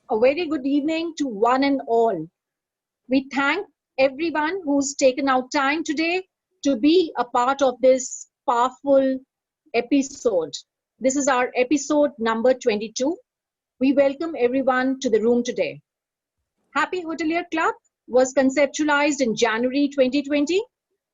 A very good evening to one and all. We thank everyone who's taken out time today to be a part of this powerful episode. This is our episode number 22. We welcome everyone to the room today. Happy Hotelier Club was conceptualized in January 2020.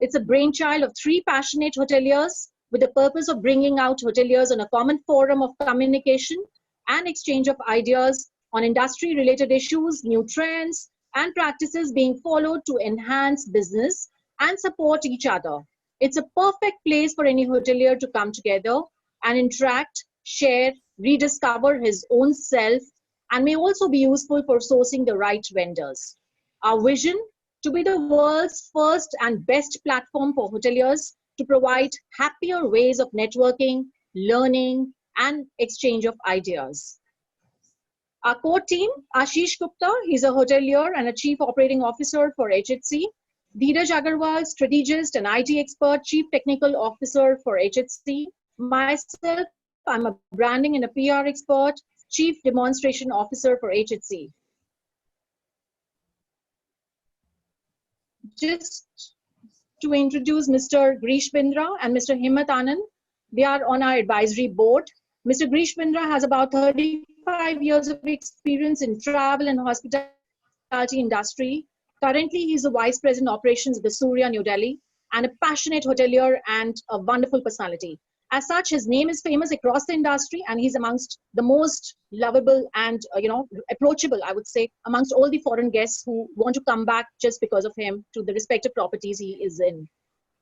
It's a brainchild of three passionate hoteliers with the purpose of bringing out hoteliers on a common forum of communication and exchange of ideas on industry-related issues, new trends, and practices being followed to enhance business and support each other. It's a perfect place for any hotelier to come together and interact, share, rediscover his own self, and may also be useful for sourcing the right vendors. Our vision: to be the world's first and best platform for hoteliers to provide happier ways of networking, learning, and exchange of ideas. Our core team: Ashish Gupta, he's a hotelier and a chief operating officer for HHC. Dheeraj Agarwal, strategist and IT expert, chief technical officer for HHC. Myself, I'm a branding and a PR expert, chief demonstration officer for HHC. Just to introduce Mr. Grish Bindra and Mr. Himmat Anand, they are on our advisory board. Mr. Grish Bindra has about 35 years of experience in travel and hospitality industry. Currently, he's the Vice President Operations at the Surya, New Delhi, and a passionate hotelier and a wonderful personality. As such, his name is famous across the industry, and he's amongst the most lovable and approachable, I would say, amongst all the foreign guests who want to come back just because of him to the respective properties he is in.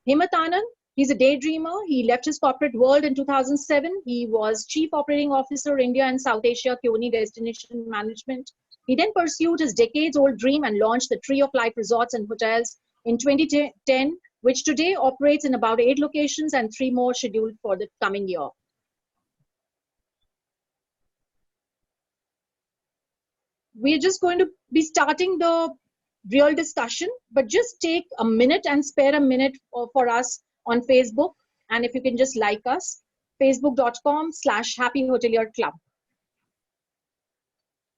Himmat Anand, he's a daydreamer. He left his corporate world in 2007. He was Chief Operating Officer, India and South Asia, CUNY Destination Management. He then pursued his decades-old dream and launched the Tree of Life Resorts and Hotels in 2010, which today operates in about 8 locations and 3 more scheduled for the coming year. We're just going to be starting the real discussion, but just take a minute and spare a minute for us on Facebook. And if you can just like us, facebook.com/Happy Hotelier Club.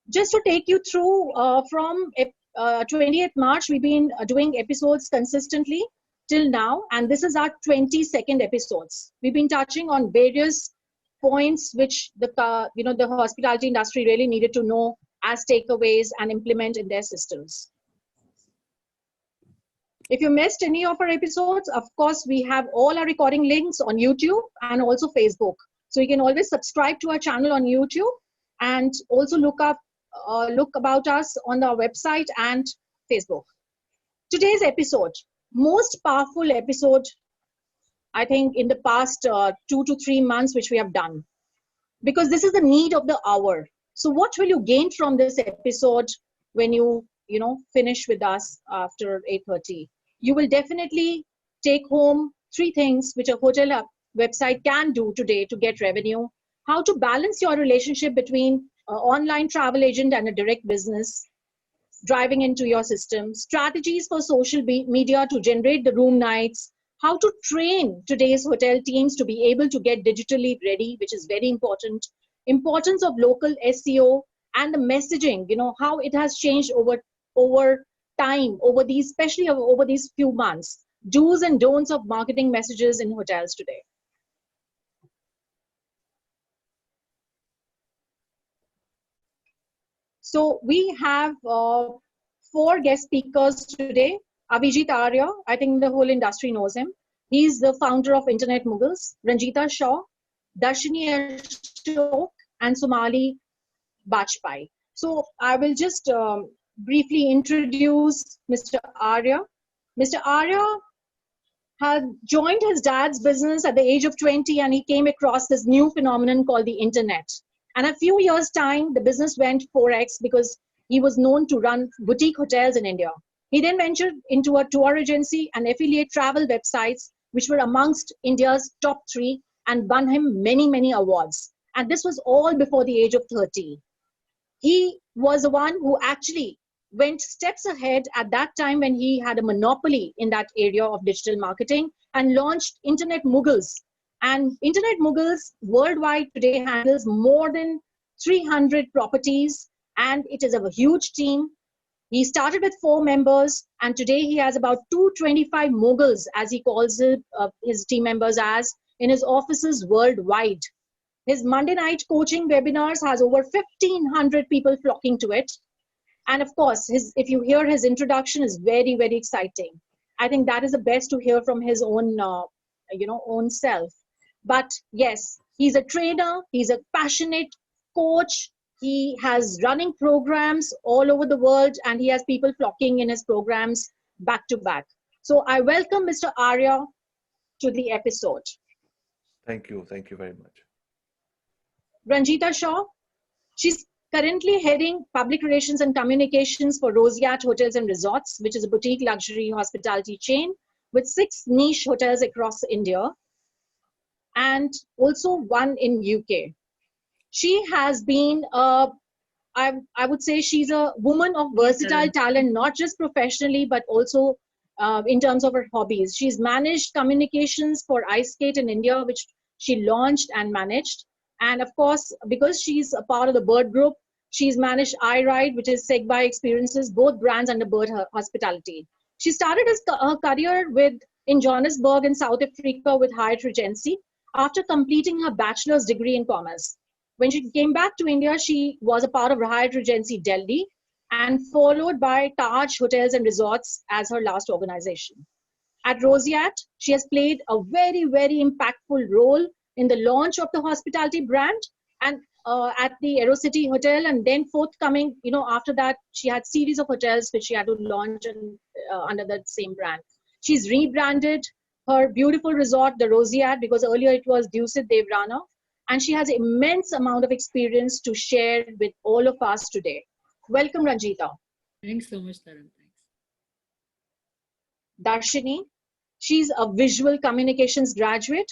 Just to take you through from 20th March, we've been doing episodes consistently till now, and this is our 22nd episodes. We've been touching on various points which the hospitality industry really needed to know as takeaways and implement in their systems. If you missed any of our episodes, of course, we have all our recording links on YouTube and also Facebook. So you can always subscribe to our channel on YouTube and also look about us on our website and Facebook. Today's episode, most powerful episode, I think, in the past 2 to 3 months, which we have done, because this is the need of the hour. So what will you gain from this episode when you finish with us after 8:30? You will definitely take home 3 things which a hotel website can do today to get revenue: how to balance your relationship between an online travel agent and a direct business, driving into your system, strategies for social media to generate the room nights, how to train today's hotel teams to be able to get digitally ready, which is very important, importance of local SEO, and the messaging, how it has changed over time, especially over these few months, do's and don'ts of marketing messages in hotels today. So we have 4 guest speakers today. Abhijit Arya, I think the whole industry knows him. He's the founder of Internet Mughals. Ranjita Shaw, Darshini Ashok, and Somali Bajpai. So I will just briefly introduce Mr. Arya. Mr. Arya had joined his dad's business at the age of 20, and he came across this new phenomenon called the internet. And a few years' time, the business went 4x because he was known to run boutique hotels in India. He then ventured into a tour agency and affiliate travel websites, which were amongst India's top 3 and won him many, many awards. And this was all before the age of 30. He was the one who actually went steps ahead at that time when he had a monopoly in that area of digital marketing and launched Internet Mughals. And Internet Mughals worldwide today handles more than 300 properties and it is a huge team. He started with 4 members, and today he has about 225 moguls, as he calls it, his team members as, in his offices worldwide. His Monday night coaching webinars has over 1,500 people flocking to it. And of course, if you hear his introduction, is very, very exciting. I think that is the best to hear from his own, own self. But yes, he's a trainer. He's a passionate coach. He has running programs all over the world, and he has people flocking in his programs back to back. So I welcome Mr. Arya to the episode. Thank you. Thank you very much. Ranjita Shaw, she's currently heading public relations and communications for Roseate Hotels and Resorts, which is a boutique luxury hospitality chain with 6 niche hotels across India and also 1 in UK. She has been, I would say she's a woman of versatile talent, not just professionally, but also in terms of her hobbies. She's managed communications for Ice Skate in India, which she launched and managed. And of course, because she's a part of the Bird Group, she's managed iRide, which is Segway Experiences, both brands under Bird Hospitality. She started her career in Johannesburg in South Africa with Hyatt Regency after completing her bachelor's degree in commerce. When she came back to India, she was a part of Hyatt Regency Delhi and followed by Taj Hotels and Resorts as her last organization. At Roseate, she has played a very, very impactful role in the launch of the hospitality brand and at the AeroCity Hotel, and then forthcoming, after that, she had series of hotels which she had to launch under that same brand. She's rebranded her beautiful resort, the Roseate, because earlier it was Dusit Devrana, and she has immense amount of experience to share with all of us today. Welcome, Ranjita. Thanks so much, Taran. Thanks. Darshini, she's a visual communications graduate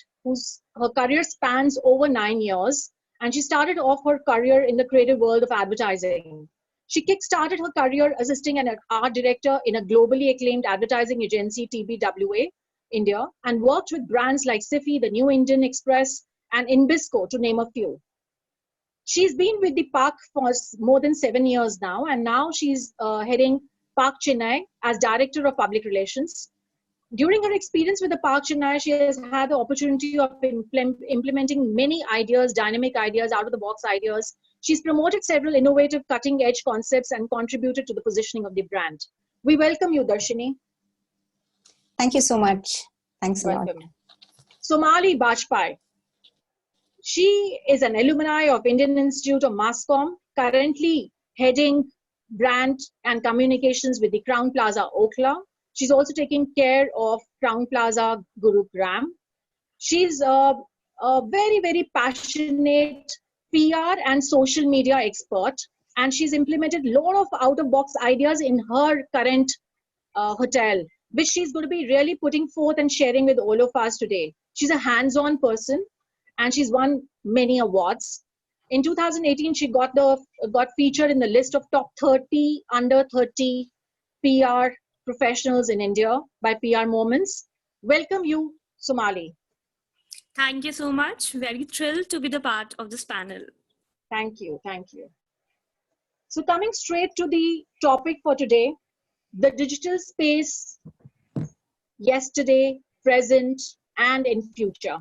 her career spans over 9 years, and she started off her career in the creative world of advertising. She kick-started her career assisting an art director in a globally acclaimed advertising agency, TBWA, India, and worked with brands like Sifi, the New Indian Express, and Inbisco, to name a few. She's been with the park for more than 7 years now, and now she's heading Park Chennai as Director of Public Relations. During her experience with the Park Chennai, she has had the opportunity of implementing many ideas, dynamic ideas, out-of-the-box ideas. She's promoted several innovative, cutting-edge concepts and contributed to the positioning of the brand. We welcome you, Darshini. Thank you so much. Thanks a lot. Somali Bajpai. She is an alumni of Indian Institute of Mass-Comm, currently heading brand and communications with the Crown Plaza, Okhla. She's also taking care of Crown Plaza, Gurugram. She's a very, very passionate PR and social media expert, and she's implemented a lot of out-of-box ideas in her current hotel, which she's going to be really putting forth and sharing with all of us today. She's a hands-on person, and she's won many awards. In 2018, she got featured in the list of top 30 under 30 PR professionals in India by PR Moments. Welcome you, Somali. Thank you so much. Very thrilled to be the part of this panel. Thank you. Thank you. So coming straight to the topic for today, the digital space, yesterday, present, and in future.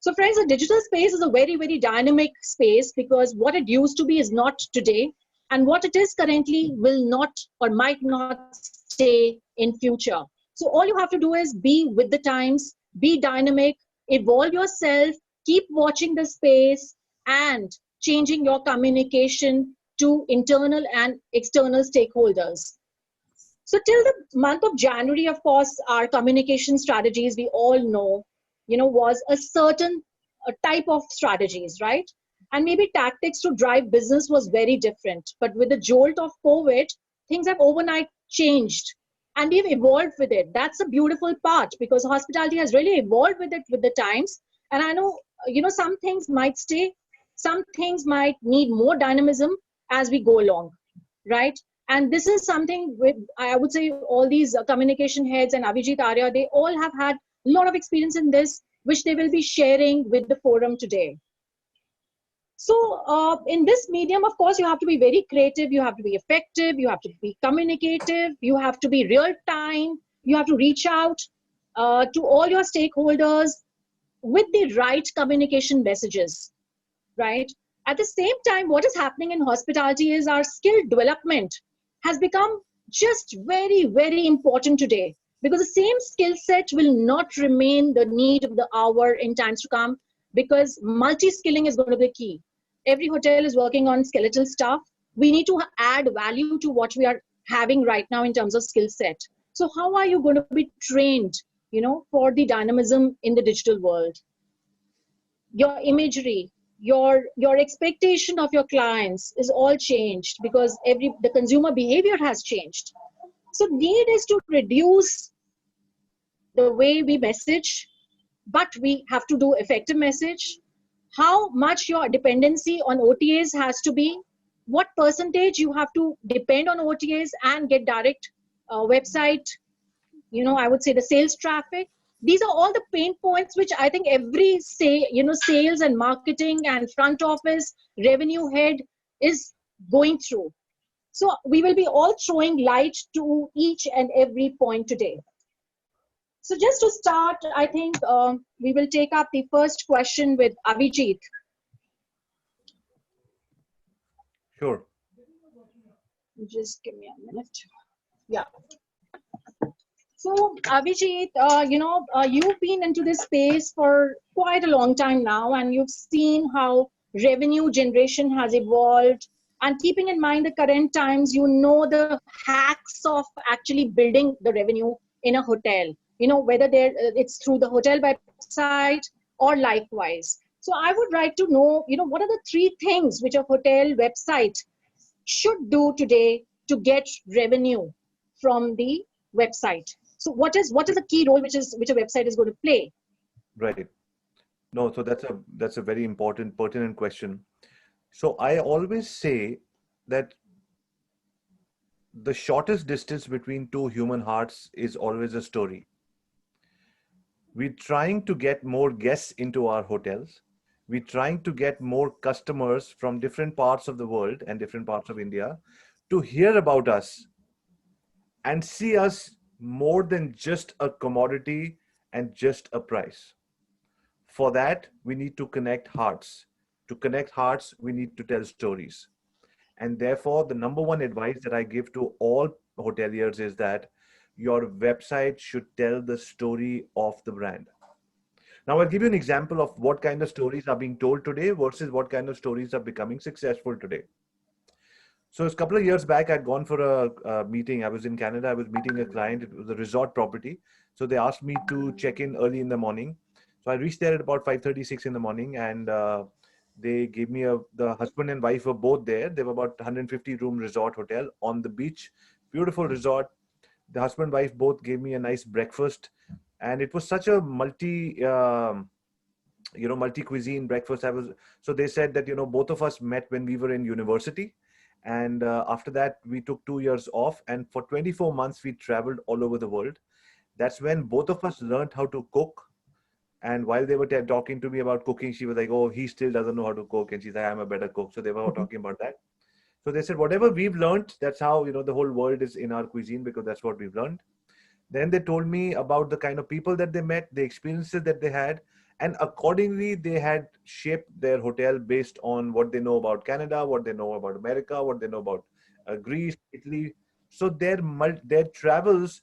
So friends, the digital space is a very, very dynamic space because what it used to be is not today, and what it is currently will not or might not stay in future. So all you have to do is be with the times, be dynamic, evolve yourself, keep watching the space and changing your communication to internal and external stakeholders. So till the month of January, of course, our communication strategies, we all know, was a certain type of strategies, right? And maybe tactics to drive business was very different. But with the jolt of COVID, things have overnight changed and we've evolved with it. That's a beautiful part because hospitality has really evolved with it with the times. And I know, some things might stay, some things might need more dynamism as we go along, right? And this is something with, I would say, all these communication heads and Avijit Arya, they all have had a lot of experience in this, which they will be sharing with the forum today. So in this medium, of course, you have to be very creative, you have to be effective, you have to be communicative, you have to be real time, you have to reach out to all your stakeholders with the right communication messages, right? At the same time, what is happening in hospitality is our skill development has become just very, very important today, because the same skill set will not remain the need of the hour in times to come, because multi-skilling is going to be key. Every hotel is working on skeletal stuff. We need to add value to what we are having right now in terms of skill set. So how are you going to be trained, for the dynamism in the digital world? Your imagery, your expectation of your clients is all changed, because the consumer behavior has changed. So need is to reduce the way we message, but we have to do effective message. How much your dependency on OTAs has to be, what percentage you have to depend on OTAs and get direct website, I would say the sales traffic. These are all the pain points which I think every sales and marketing and front office revenue head is going through. So we will be all throwing light to each and every point today. So just to start, I think we will take up the first question with Avijit. Sure. Just give me a minute. Yeah. So Avijit, you've been into this space for quite a long time now, and you've seen how revenue generation has evolved. And keeping in mind the current times, the hacks of actually building the revenue in a hotel. Whether it's through the hotel website or likewise. So I would like to know, what are the three things which a hotel website should do today to get revenue from the website? So what is the key role which a website is going to play? Right. No, so that's a very important, pertinent question. So I always say that the shortest distance between two human hearts is always a story. We're trying to get more guests into our hotels. We're trying to get more customers from different parts of the world and different parts of India to hear about us and see us more than just a commodity and just a price. For that, we need to connect hearts. To connect hearts, we need to tell stories. And therefore, the number one advice that I give to all hoteliers is that your website should tell the story of the brand. Now, I'll give you an example of what kind of stories are being told today versus what kind of stories are becoming successful today. So a couple of years back, I'd gone for a meeting. I was in Canada. I was meeting a client. It was a resort property. So they asked me to check in early in the morning. So I reached there at about 5:36 in the morning, and they gave me the husband and wife were both there. They were about 150 room resort hotel on the beach, beautiful resort. The husband and wife both gave me a nice breakfast, and it was such a multi cuisine breakfast. So they said that both of us met when we were in university, and after that we took 2 years off, and for 24 months we traveled all over the world. That's when both of us learned how to cook. And while they were talking to me about cooking, she was like, "Oh, he still doesn't know how to cook," and she's like, "I'm a better cook." So they were talking about that. So they said, whatever we've learned, that's how the whole world is in our cuisine, because that's what we've learned. Then they told me about the kind of people that they met, the experiences that they had, and accordingly they had shaped their hotel based on what they know about Canada, what they know about America, what they know about Greece, Italy. So their travels,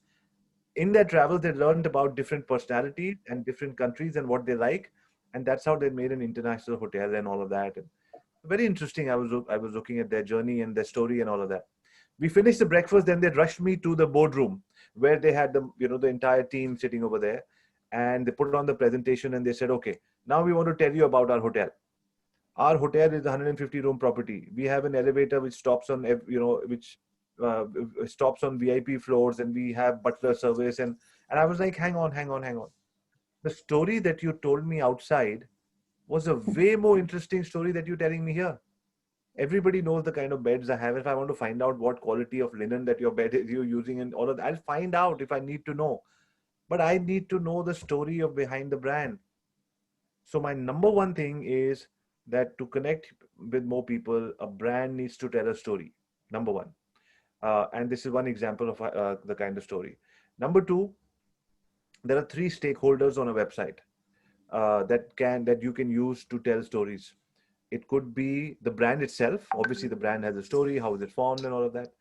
in their travels, they learned about different personalities and different countries and what they like, and that's how they made an international hotel and all of that. And very interesting. I was looking at their journey and their story and all of that. We finished the breakfast, then they rushed me to the boardroom where they had the entire team sitting over there, and they put on the presentation and they said, "Okay, now we want to tell you about our hotel. Our hotel is a 150 room property. We have an elevator which stops on which stops on VIP floors, and we have butler service." And I was like, hang on. The story that you told me outside was a way more interesting story that you're telling me here. Everybody knows the kind of beds I have. If I want to find out what quality of linen that your bed is you're using and all of that, I'll find out if I need to know. But I need to know the story of behind the brand. So my number one thing is that to connect with more people, a brand needs to tell a story. Number one. And this is one example of the kind of story. Number two, there are three stakeholders on a website that you can use to tell stories. It could be the brand itself. Obviously, the brand has a story, how is it formed, and all of that.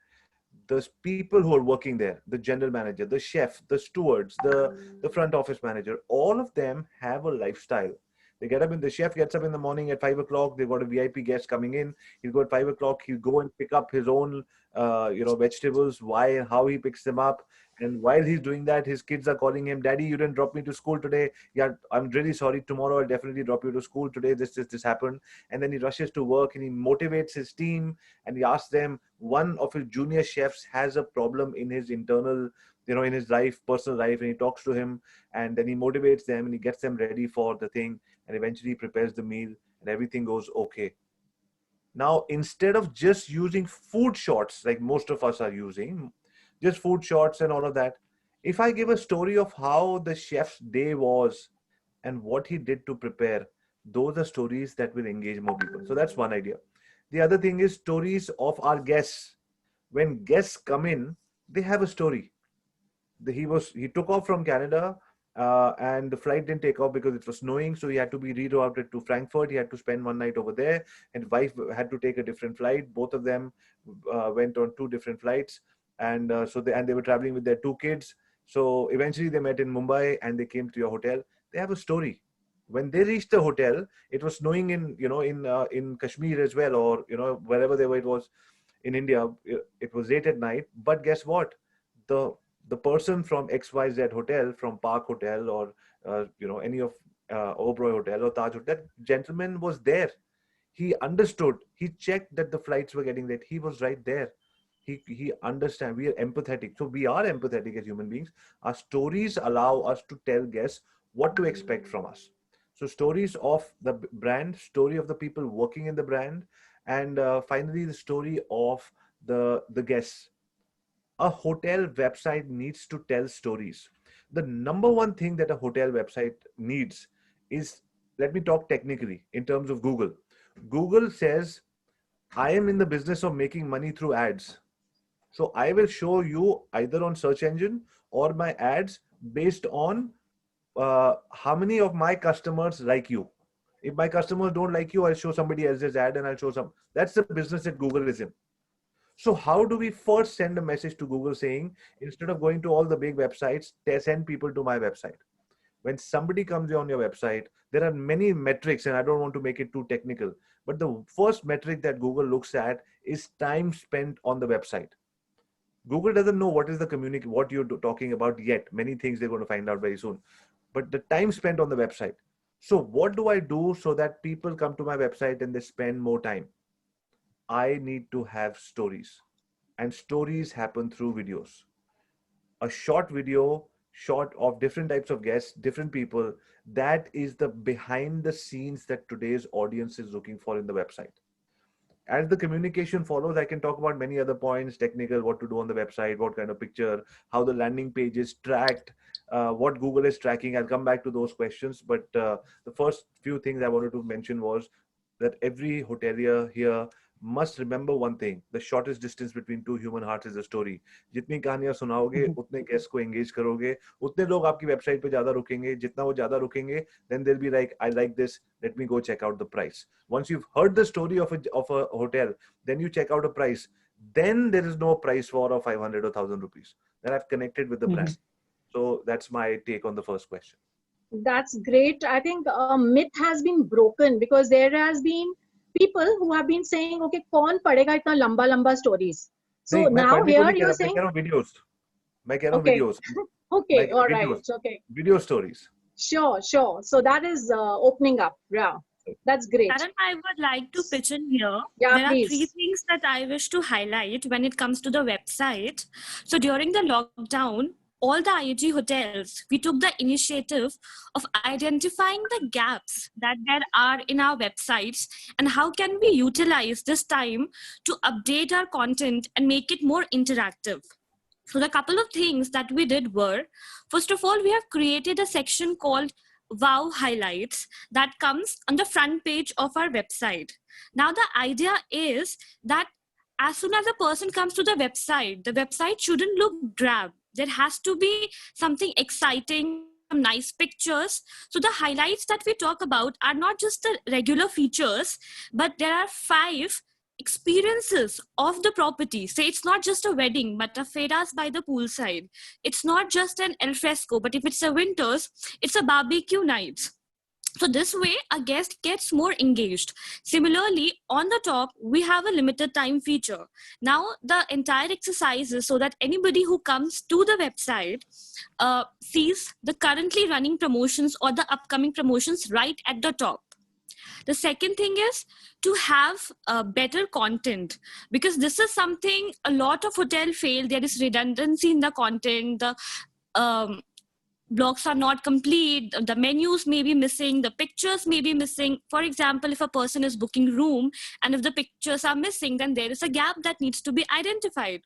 There's people who are working there, the general manager, the chef, the stewards, the front office manager. All of them have a lifestyle. They get up in the chef gets up in the morning at 5 o'clock. They've got a VIP guest coming in. He'll go at 5 o'clock. He'll go and pick up his own, vegetables. Why and how he picks them up. And while he's doing that, his kids are calling him, "Daddy, you didn't drop me to school today." "Yeah, I'm really sorry. Tomorrow I'll definitely drop you to school. Today this happened." And then he rushes to work and he motivates his team and he asks them. One of his junior chefs has a problem in his internal, in his life, personal life, and he talks to him and then he motivates them and he gets them ready for the thing and eventually prepares the meal and everything goes okay. Now, instead of just using food shots like most of us are using, just food shots and all of that, if I give a story of how the chef's day was and what he did to prepare, those are stories that will engage more people. So that's one idea. The other thing is stories of our guests. When guests come in, they have a story. He took off from Canada and the flight didn't take off because it was snowing, so he had to be rerouted to Frankfurt. He had to spend one night over there, and wife had to take a different flight. Both of them went on two different flights, and they were traveling with their two kids. So eventually they met in Mumbai and they came to your hotel. They have a story. When they reached the hotel, it was snowing in Kashmir as well, or wherever they were. It was in India. It was late at night, but guess what? The person from XYZ hotel, from Park Hotel or any of Oberoi Hotel or Taj Hotel, that gentleman was there. He understood. He checked that the flights were getting late. He was right there. He understand. We are empathetic. So we are empathetic as human beings. Our stories allow us to tell guests what to expect from us. So stories of the brand, story of the people working in the brand, and finally the story of the guests. A hotel website needs to tell stories. The number one thing that a hotel website needs is, let me talk technically in terms of Google. Google says, I am in the business of making money through ads. So I will show you either on search engine or my ads based on how many of my customers like you. If my customers don't like you, I'll show somebody else's ad and I'll show some. That's the business that Google is in. So how do we first send a message to Google saying, instead of going to all the big websites, send people to my website? When somebody comes on your website, there are many metrics, and I don't want to make it too technical, but the first metric that Google looks at is time spent on the website. Google doesn't know what is the what you're talking about yet. Many things they're going to find out very soon. But the time spent on the website. So what do I do so that people come to my website and they spend more time? I need to have stories, and stories happen through videos. A short video, short of different types of guests, different people, that is the behind the scenes that today's audience is looking for in the website. As the communication follows, I can talk about many other points, technical, what to do on the website, what kind of picture, how the landing page is tracked, what Google is tracking. I'll come back to those questions. But the first few things I wanted to mention was that every hotelier here must remember one thing: the shortest distance between two human hearts is a story. जितनी कहानियां सुनाओगे, उतने guests को engage करोगे, उतने लोग आपकी website पे ज़्यादा रुकेंगे. जितना वो ज़्यादा रुकेंगे, then they'll be like, I like this. Let me go check out the price. Once you've heard the story of a hotel, then you check out a price. Then there is no price war of 500 or 1,000 rupees. Then I've connected with the brand. So that's my take on the first question. That's great. I think a myth has been broken because there has been people who have been saying, okay, kaun padega itna lamba stories. So now here you're saying videos. Okay. Videos. Okay, all right. Videos. Okay. Video stories. Sure. So that is opening up. Yeah, that's great. Karan, I would like to pitch in here. Yeah, there please. are three things that I wish to highlight when it comes to the website. So during the lockdown, all the IHG hotels, we took the initiative of identifying the gaps that there are in our websites and how can we utilize this time to update our content and make it more interactive. So the couple of things that we did were, first of all, we have created a section called wow highlights that comes on the front page of our website. Now the idea is that as soon as a person comes to the website shouldn't look drab. There has to be something exciting, some nice pictures. So the highlights that we talk about are not just the regular features, but there are 5 experiences of the property. Say it's not just a wedding, but a feras by the poolside. It's not just an al fresco, but if it's a winters, it's a barbecue night. So this way, a guest gets more engaged. Similarly, on the top, we have a limited time feature. Now, the entire exercise is so that anybody who comes to the website sees the currently running promotions or the upcoming promotions right at the top. The second thing is to have better content, because this is something a lot of hotel fail. There is redundancy in the content. The blocks are not complete, the menus may be missing, the pictures may be missing. For example, if a person is booking room and if the pictures are missing, then there is a gap that needs to be identified.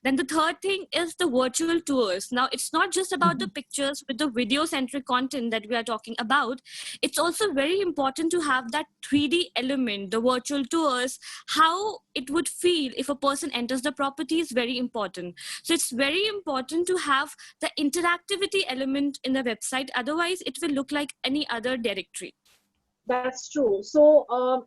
Then the third thing is the virtual tours. Now, it's not just about the pictures with the video-centric content that we are talking about. It's also very important to have that 3D element, the virtual tours, how it would feel if a person enters the property is very important. So it's very important to have the interactivity element in the website. Otherwise, it will look like any other directory. That's true. So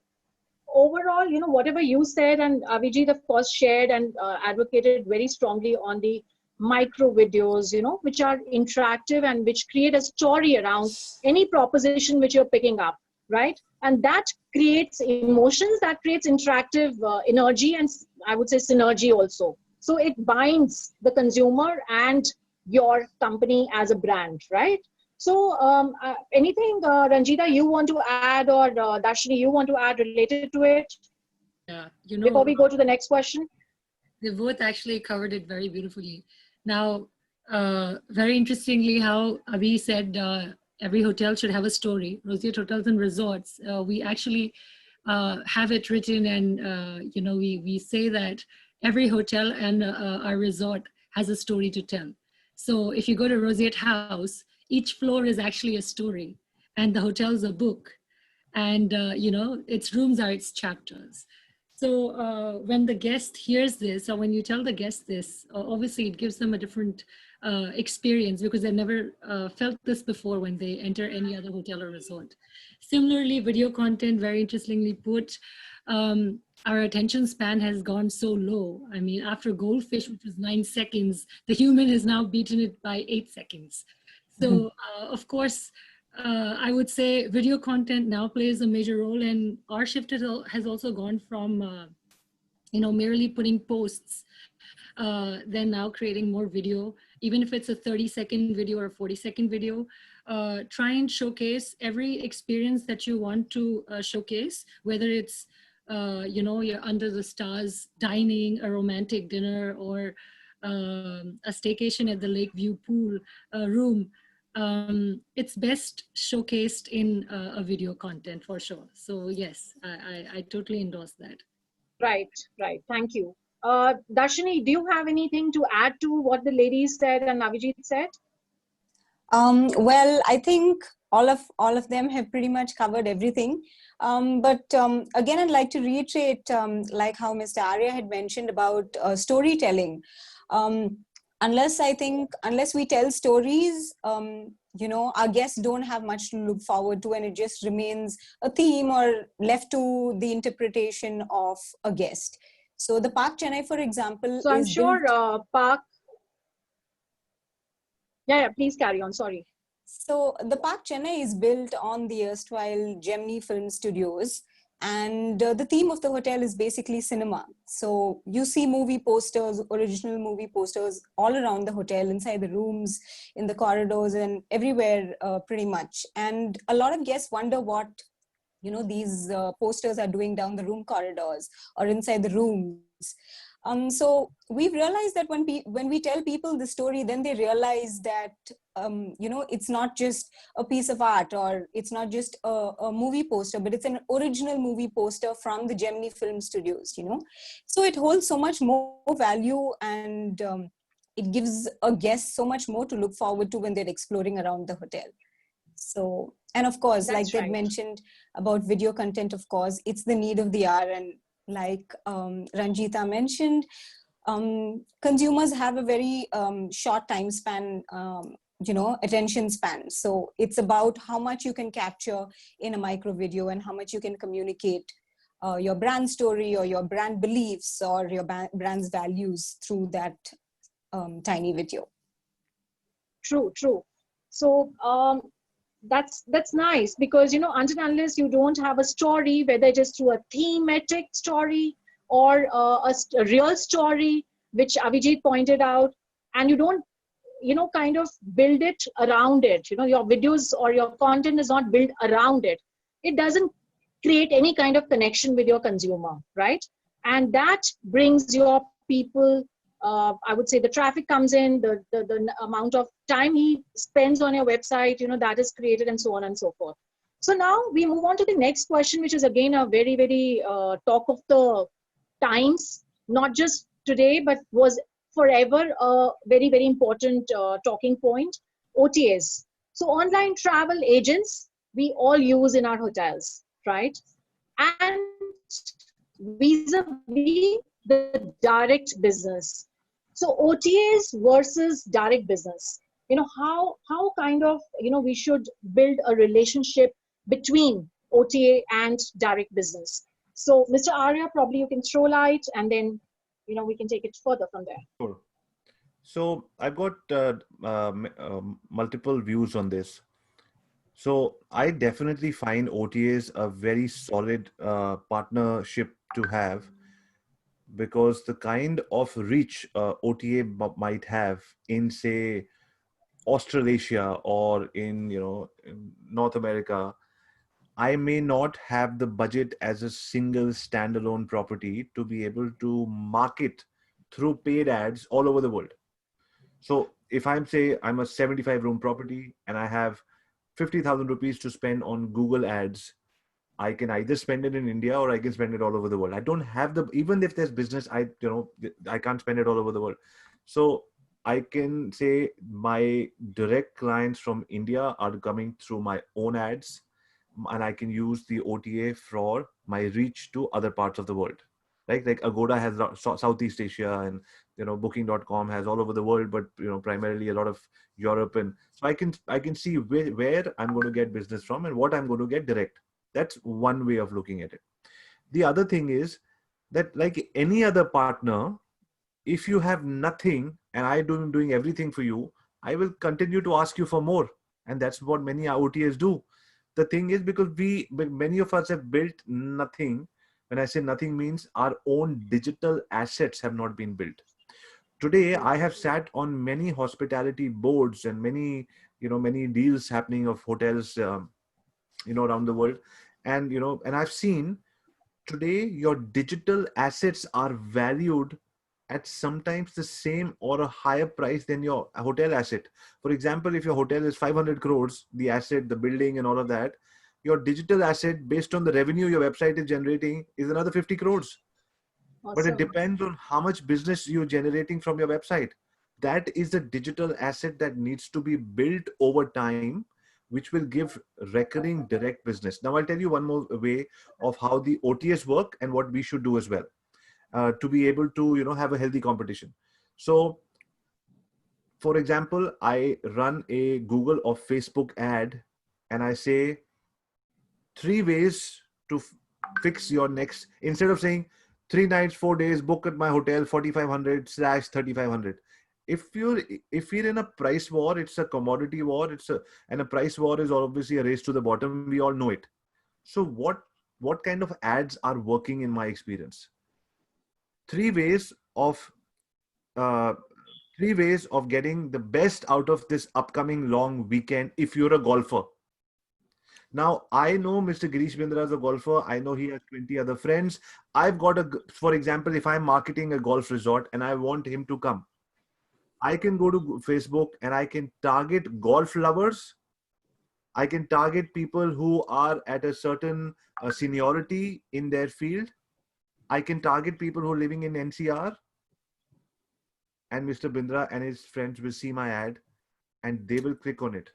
overall, whatever you said, and Avijit, of course, shared and advocated very strongly on the micro videos, which are interactive and which create a story around any proposition which you're picking up, right? And that creates emotions, that creates interactive energy, and I would say synergy also. So it binds the consumer and your company as a brand, right? So anything, Ranjita, you want to add, or Darshini, you want to add related to it? Yeah, Before we go to the next question? They both actually covered it very beautifully. Now, very interestingly, how Avi said every hotel should have a story. Roseate Hotels and Resorts, we actually have it written, and we say that every hotel and our resort has a story to tell. So if you go to Roseate House, each floor is actually a story, and the hotel's a book, and its rooms are its chapters. So when the guest hears this, or when you tell the guest this, obviously it gives them a different experience, because they've never felt this before when they enter any other hotel or resort. Similarly, video content, very interestingly put. Our attention span has gone so low. I mean, after Goldfish, which was 9 seconds, the human has now beaten it by 8 seconds. So, of course, I would say video content now plays a major role, and our shift has also gone from, merely putting posts, then now creating more video, even if it's a 30-second video or a 40-second video. Try and showcase every experience that you want to showcase, whether it's, you're under the stars dining, a romantic dinner, or a staycation at the Lakeview pool room. It's best showcased in a video content for sure. So yes, I totally endorse that. Right. Thank you. Darshini, do you have anything to add to what the ladies said and Navijit said? Well, I think all of them have pretty much covered everything. But again, I'd like to reiterate, like how Mr. Arya had mentioned about storytelling. Unless we tell stories, our guests don't have much to look forward to, and it just remains a theme or left to the interpretation of a guest. So the Park Chennai, for example, so I'm sure Park. Yeah, please carry on. Sorry. So the Park Chennai is built on the erstwhile Gemini Film Studios, and the theme of the hotel is basically cinema. So you see movie posters, original movie posters all around the hotel, inside the rooms, in the corridors, and everywhere pretty much. And a lot of guests wonder what these posters are doing down the room corridors or inside the rooms. So we've realized that when we tell people the story, then they realize that, it's not just a piece of art, or it's not just a movie poster, but it's an original movie poster from the Gemini Film Studios, So it holds so much more value, and it gives a guest so much more to look forward to when they're exploring around the hotel. So, and of course, That's like they right. mentioned about video content, of course, it's the need of the hour. And like Ranjita mentioned, consumers have a very short time span, attention span. So it's about how much you can capture in a micro video and how much you can communicate your brand story or your brand beliefs or your brand's values through that tiny video. True, true. So that's nice, because until and unless you don't have a story, whether it is through a thematic story or a real story, which Abhijit pointed out, and you don't kind of build it around it, your videos or your content is not built around it, it doesn't create any kind of connection with your consumer, right? And that brings your people, I would say the traffic comes in, the amount of time he spends on your website, that is created, and so on and so forth. So now we move on to the next question, which is again a very, very talk of the times, not just today, but was forever a very, very important talking point, OTAs. So online travel agents, we all use in our hotels, right? And vis-a-vis the direct business. So OTAs versus direct business. How kind of, we should build a relationship between OTA and direct business. So Mr. Arya, probably you can throw light, and then, we can take it further from there. Sure. So I've got multiple views on this. So I definitely find OTAs a very solid partnership to have, because the kind of reach OTA might have in, say, Australasia or in North America, I may not have the budget as a single standalone property to be able to market through paid ads all over the world. So if I'm a 75 room property and I have 50,000 rupees to spend on Google ads, I can either spend it in India or I can spend it all over the world. I don't have even if there's business, I can't spend it all over the world. So I can say my direct clients from India are coming through my own ads, and I can use the OTA for my reach to other parts of the world. Like Agoda has Southeast Asia, and Booking.com has all over the world, but primarily a lot of Europe. And so I can see where I'm going to get business from and what I'm going to get direct. That's one way of looking at it. The other thing is that, like any other partner, if you have nothing and I'm doing everything for you, I will continue to ask you for more. And that's what many OTAs do. The thing is, because many of us have built nothing. When I say nothing, means our own digital assets have not been built. Today, I have sat on many hospitality boards and many deals happening of hotels, around the world. And, and I've seen today your digital assets are valued at sometimes the same or a higher price than your hotel asset. For example, if your hotel is 500 crores, the asset, the building and all of that, your digital asset based on the revenue your website is generating is another 50 crores. Awesome. But it depends on how much business you're generating from your website. That is the digital asset that needs to be built over time, which will give recurring direct business. Now, I'll tell you one more way of how the OTS work and what we should do as well to be able to, have a healthy competition. So, for example, I run a Google or Facebook ad and I say 3 ways to fix your next, instead of saying 3 nights, 4 days, book at my hotel, 4,500/3,500. If you're in a price war, it's a commodity war. And a price war is obviously a race to the bottom. We all know it. So what kind of ads are working in my experience? 3 ways of getting the best out of this upcoming long weekend if you're a golfer. Now, I know Mr. Girish Bindra is a golfer. I know he has 20 other friends. For example, if I'm marketing a golf resort and I want him to come, I can go to Facebook and I can target golf lovers. I can target people who are at a certain seniority in their field. I can target people who are living in NCR. And Mr. Bindra and his friends will see my ad and they will click on it.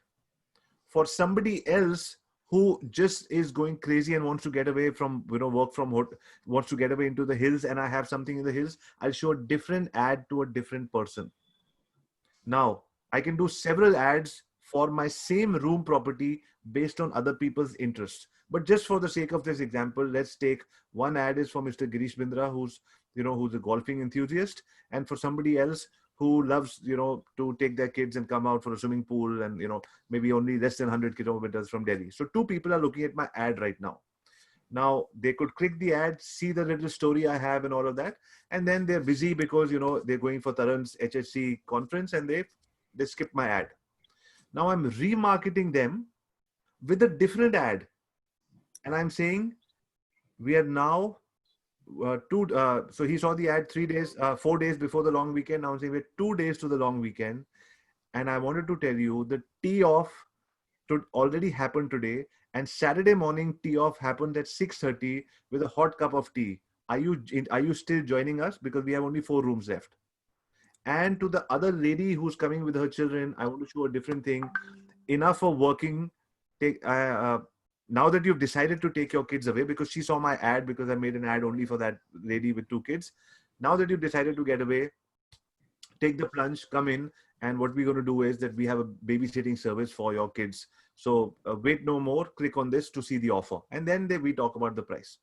for somebody else who just is going crazy and wants to get away from, work from home, wants to get away into the hills, and I have something in the hills, I'll show a different ad to a different person. Now, I can do several ads for my same room property based on other people's interests. But just for the sake of this example, let's take one ad is for Mr. Girish Bindra, who's a golfing enthusiast, and for somebody else who loves, to take their kids and come out for a swimming pool and, maybe only less than 100 kilometers from Delhi. So two people are looking at my ad right now. Now they could click the ad, see the little story I have and all of that. And then they're busy because, they're going for Tarun's HHC conference and they skip my ad. Now I'm remarketing them with a different ad. And I'm saying we are now so he saw the ad 4 days before the long weekend. Now I'm saying we're 2 days to the long weekend. And I wanted to tell you the tee off already happened today. And Saturday morning tee off happened at 6:30 with a hot cup of tea. Are you still joining us? Because we have only 4 rooms left. And to the other lady who's coming with her children, I want to show a different thing. Enough of working. Now that you've decided to take your kids away, because she saw my ad, because I made an ad only for that lady with 2 kids. Now that you've decided to get away, take the plunge, come in. And what we're going to do is that we have a babysitting service for your kids. So wait no more, click on this to see the offer. And then we talk about the price.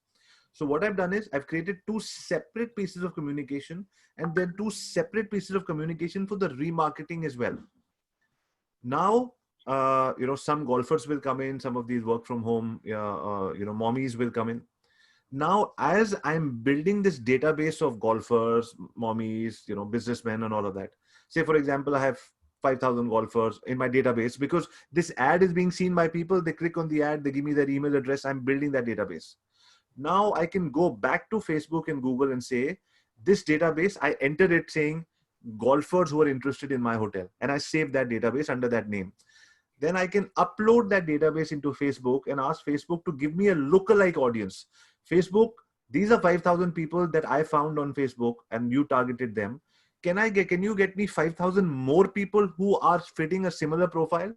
So what I've done is I've created 2 separate pieces of communication and then 2 separate pieces of communication for the remarketing as well. Now, some golfers will come in, some of these work from home, mommies will come in. Now, as I'm building this database of golfers, mommies, businessmen and all of that, say, for example, I have 5,000 golfers in my database because this ad is being seen by people. They click on the ad, they give me their email address. I'm building that database. Now I can go back to Facebook and Google and say, this database, I entered it saying golfers who are interested in my hotel. And I save that database under that name. Then I can upload that database into Facebook and ask Facebook to give me a lookalike audience. Facebook, these are 5,000 people that I found on Facebook and you targeted them. Can you get me 5,000 more people who are fitting a similar profile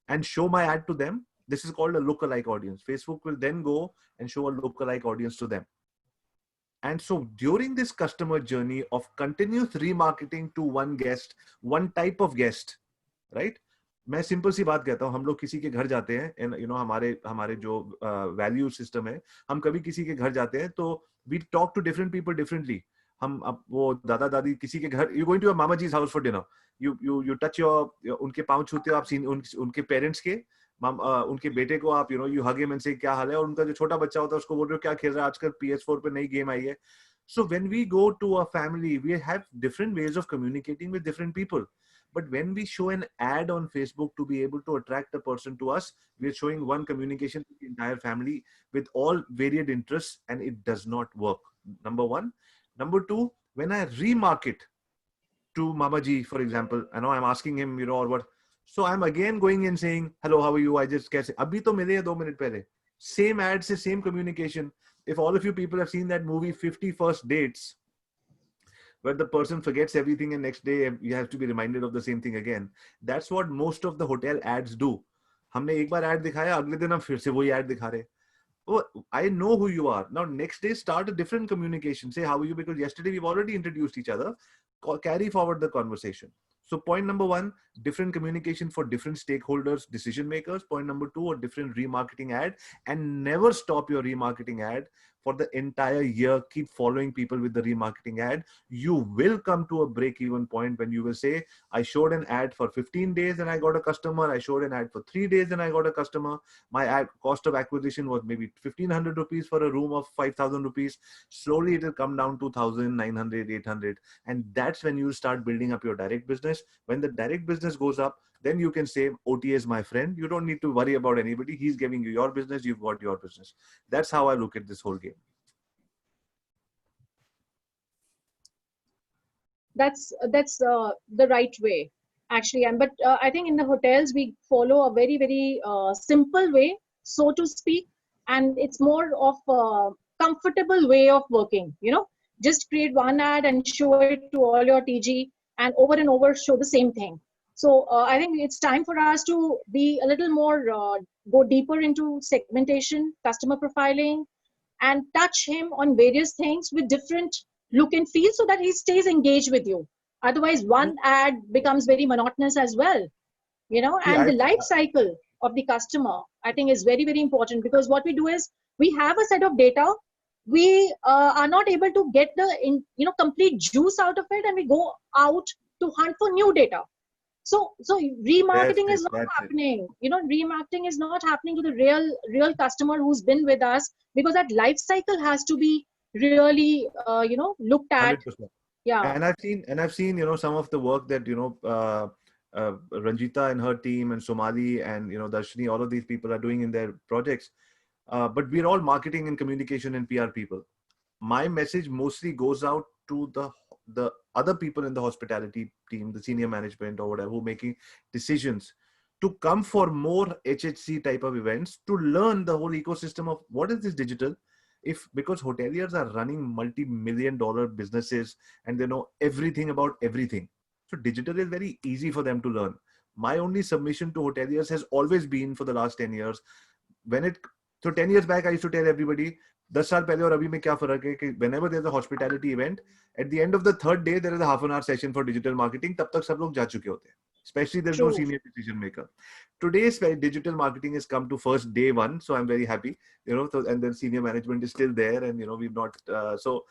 and show my ad to them? This is called a lookalike audience. Facebook will then go and show a lookalike audience to them. And so during this customer journey of continuous remarketing to one guest, one type of guest, right? मैं simple सी बात कहता हूँ, हम लोग किसी के घर जाते हैं, हमारे जो वैल्यू सिस्टम है, हम कभी किसी के घर जाते हैं तो we talk to different people differently. हम अब वो दादा दादी किसी के घर, you going to your mama ji's house for dinner, you touch उनके पाँव छूते हो आप, उनके पेरेंट्स के, उनके बेटे को आप you hug him and say क्या हाल है, और उनका जो छोटा बच्चा होता है उसको बोल रहे हो क्या खेल रहा है आजकल, PS4 पे नई गेम आई है. So when we go to a family, we have different ways of communicating with different people. But when we show an ad on Facebook to be able to attract a person to us, we're showing one communication to the entire family with all varied interests, and it does not work. Number one. Number two, when I remarket to Mamaji, for example, I know I'm asking him, or what. So I'm again going and saying, hello, how are you? I just कैसे अभी तो मिले 2 minutes पहले. Same ads, same communication. If all of you people have seen that movie 50 First Dates, where the person forgets everything and next day you have to be reminded of the same thing again. That's what most of the hotel ads do. हमने एक बार ad दिखाया, अगले दिन हम फिर से वही ad दिखा रहे. Oh, I know who you are. Now next day start a different communication. Say how are you, because yesterday we've already introduced each other. Carry forward the conversation. So point number one, different communication for different stakeholders, decision makers. Point number two, a different remarketing ad, and never stop your remarketing ad for the entire year. Keep following people with the remarketing ad. You will come to a break-even point when you will say, I showed an ad for 15 days and I got a customer. I showed an ad for 3 days and I got a customer. My ad cost of acquisition was maybe 1,500 rupees for a room of 5,000 rupees. Slowly it will come down to 1,900, 800. And that's when you start building up your direct business. When the direct business goes up, then you can say, OTA is my friend. You don't need to worry about anybody. He's giving you your business. You've got your business. That's how I look at this whole game. That's the right way, actually. But I think in the hotels, we follow a very, very simple way, so to speak. And it's more of a comfortable way of working, just create one ad and show it to all your TG and over show the same thing. So I think it's time for us to be a little more, go deeper into segmentation, customer profiling, and touch him on various things with different look and feel so that he stays engaged with you. Otherwise, one ad becomes very monotonous as well, you know. See, And the life cycle of the customer, I think, is very, very important, because what we do is we have a set of data. We are not able to get the complete juice out of it, and we go out to hunt for new data. So that's remarketing it. is not That's it. happening. Remarketing is not happening to the real customer who's been with us, because that life cycle has to be really looked at. 100%. Yeah. And I've seen, some of the work that, Ranjita and her team and Somali and, Darshini, all of these people are doing in their projects. But we're all marketing and communication and PR people. My message mostly goes out to the other people in the hospitality team, the senior management or whatever, who are making decisions to come for more HHC type of events to learn the whole ecosystem of what is this digital. Because hoteliers are running multi-million dollar businesses and they know everything about everything. So digital is very easy for them to learn. My only submission to hoteliers has always been, for the last 10 years, so 10 years back, I used to tell everybody, 10 साल पहले और अभी में क्या फर्क है कि whenever there's a hospitality event, at the end of the third day, there is a half an hour session for digital marketing. तब तक सब लोग जा चुके होते हैं. Especially there's no True. senior decision maker. Today's digital marketing has come to first day one, so I'm very happy. And then senior management is still there, and we've not. So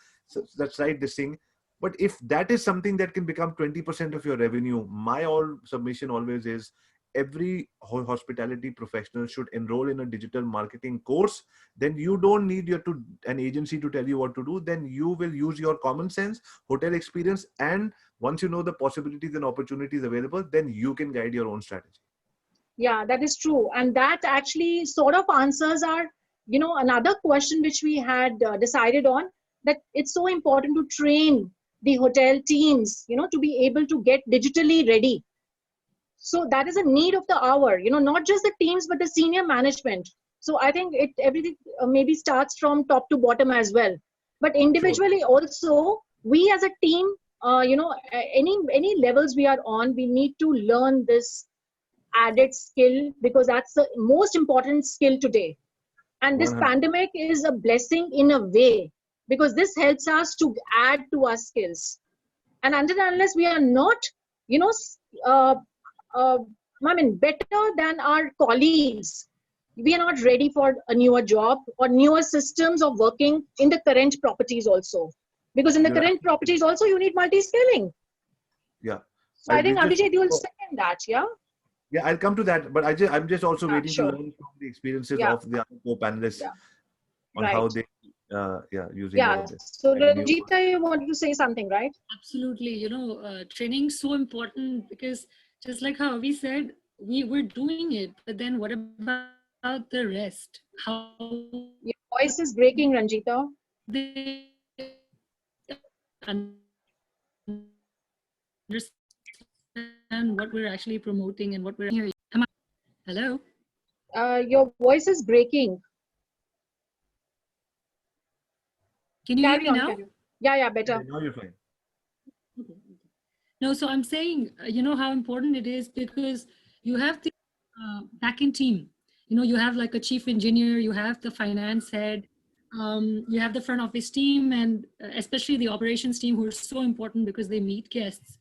that's right. This thing. But if that is something that can become 20% of your revenue, my submission always is every hospitality professional should enroll in a digital marketing course. Then you don't need an agency to tell you what to do. Then you will use your common sense, hotel experience, and once you know the possibilities and opportunities available, then you can guide your own strategy. Yeah, that is true. And that actually sort of answers our, another question which we had decided on, that it's so important to train the hotel teams, to be able to get digitally ready. So that is a need of the hour, not just the teams, but the senior management. So I think everything maybe starts from top to bottom as well. But individually also, we as a team, any levels we are on, we need to learn this added skill, because that's the most important skill today. And this 100%. pandemic is a blessing in a way, because this helps us to add to our skills. And until and unless we are not, uh, better than our colleagues, we are not ready for a newer job or newer systems of working in the current properties also. Because in the current properties also, you need multi-skilling. Yeah. So I think Abhijit, you will second that, yeah? Yeah, I'll come to that, but I'm just also waiting sure. to learn from the experiences Yeah. of the other co-panelists on Right. how they, using all Yeah. of this. So Ranjita, you wanted to say something, right? Absolutely. Training is so important, because just like how we said, we were doing it, but then what about the rest? How Your voice is breaking, Ranjita. they understand what we're actually promoting and what we're hearing. Hello? Your voice is breaking. Can you hear me now? Yeah, better. Now you're fine. Okay. No, so I'm saying, how important it is, because you have the back-end team. You have like a chief engineer, you have the finance head, you have the front office team, and especially the operations team, who are so important because they meet guests.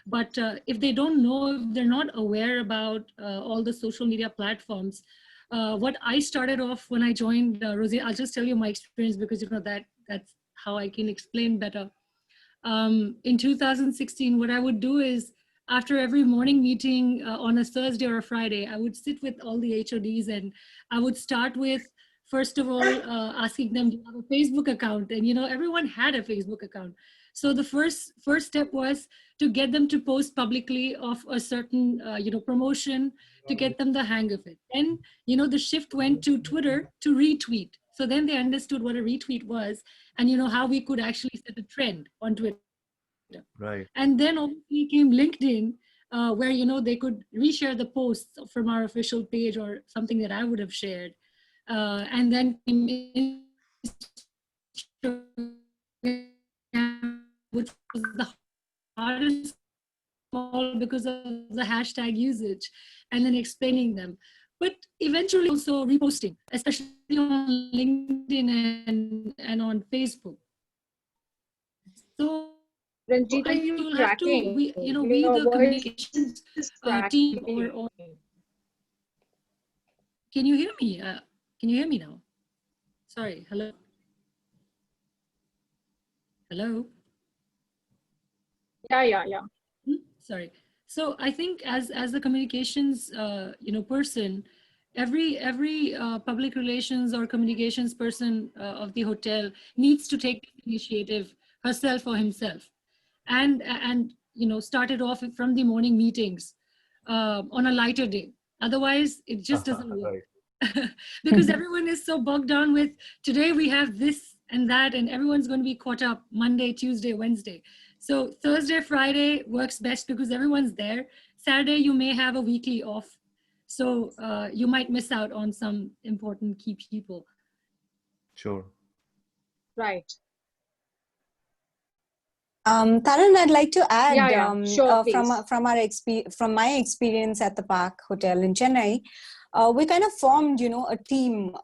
But if they don't know, if they're not aware about all the social media platforms, what I started off when I joined, Rosie, I'll just tell you my experience, because that's how I can explain better. In 2016, what I would do is, after every morning meeting on a Thursday or a Friday, I would sit with all the HODs, and I would start with, first of all, asking them to have a Facebook account. And, everyone had a Facebook account. So the first step was to get them to post publicly of a certain, promotion, to get them the hang of it. Then, the shift went to Twitter to retweet. So then they understood what a retweet was, and how we could actually set a trend on Twitter. Right. And then obviously came LinkedIn, where they could reshare the posts from our official page or something that I would have shared. And then came Instagram, which was the hardest small because of the hashtag usage, and then explaining them. But eventually also reposting, especially on LinkedIn and on Facebook. So Ranjita, I think you're you'll have to, cracking. we Your the voice communications is team, cracking. or can you hear me? Can you hear me now? Sorry, hello? Hello? Yeah. Sorry. So I think as the communications person, every public relations or communications person of the hotel needs to take this initiative herself or himself, and start it off from the morning meetings on a lighter day. Otherwise, it just doesn't work. Right. Because everyone is so bogged down with today we have this and that, and everyone's going to be caught up Monday, Tuesday, Wednesday. So Thursday, Friday works best because everyone's there. Saturday, you may have a weekly off. So you might miss out on some important key people. Sure. Right. Tarun, I'd like to add Yeah. Sure, please. from my experience at the Park Hotel in Chennai, we kind of formed, a team.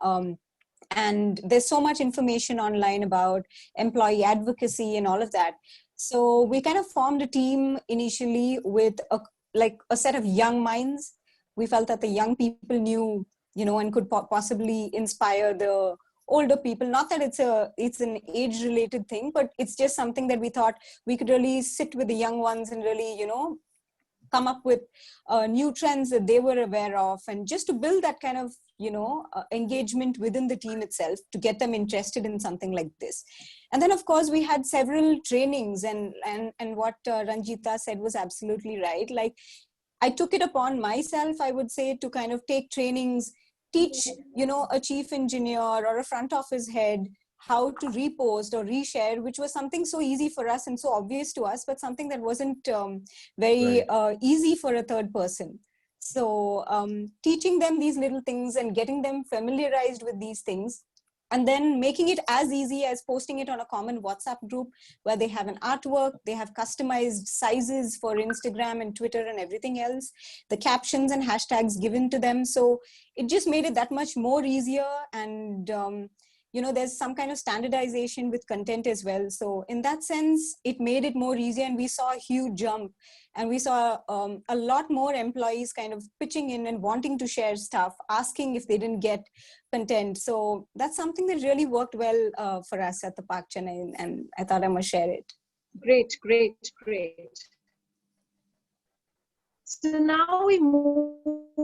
And there's so much information online about employee advocacy and all of that. So we kind of formed a team initially with a set of young minds. We felt that the young people knew, and could possibly inspire the older people. Not that it's an age related thing, but it's just something that we thought we could really sit with the young ones and really, come up with new trends that they were aware of, and just to build that kind of engagement within the team itself to get them interested in something like this. And then of course we had several trainings, and what Ranjita said was absolutely right. Like, I took it upon myself, I would say, to kind of take trainings, teach a chief engineer or a front office head how to repost or reshare, which was something so easy for us and so obvious to us, but something that wasn't very easy for a third person. So teaching them these little things and getting them familiarized with these things, and then making it as easy as posting it on a common WhatsApp group where they have an artwork, they have customized sizes for Instagram and Twitter and everything else, the captions and hashtags given to them. So it just made it that much more easier. And there's some kind of standardization with content as well. So in that sense, it made it more easier, and we saw a huge jump, and we saw a lot more employees kind of pitching in and wanting to share stuff, asking if they didn't get content. So that's something that really worked well for us at the Park Chennai, and I thought I must share it. Great. So now we move on,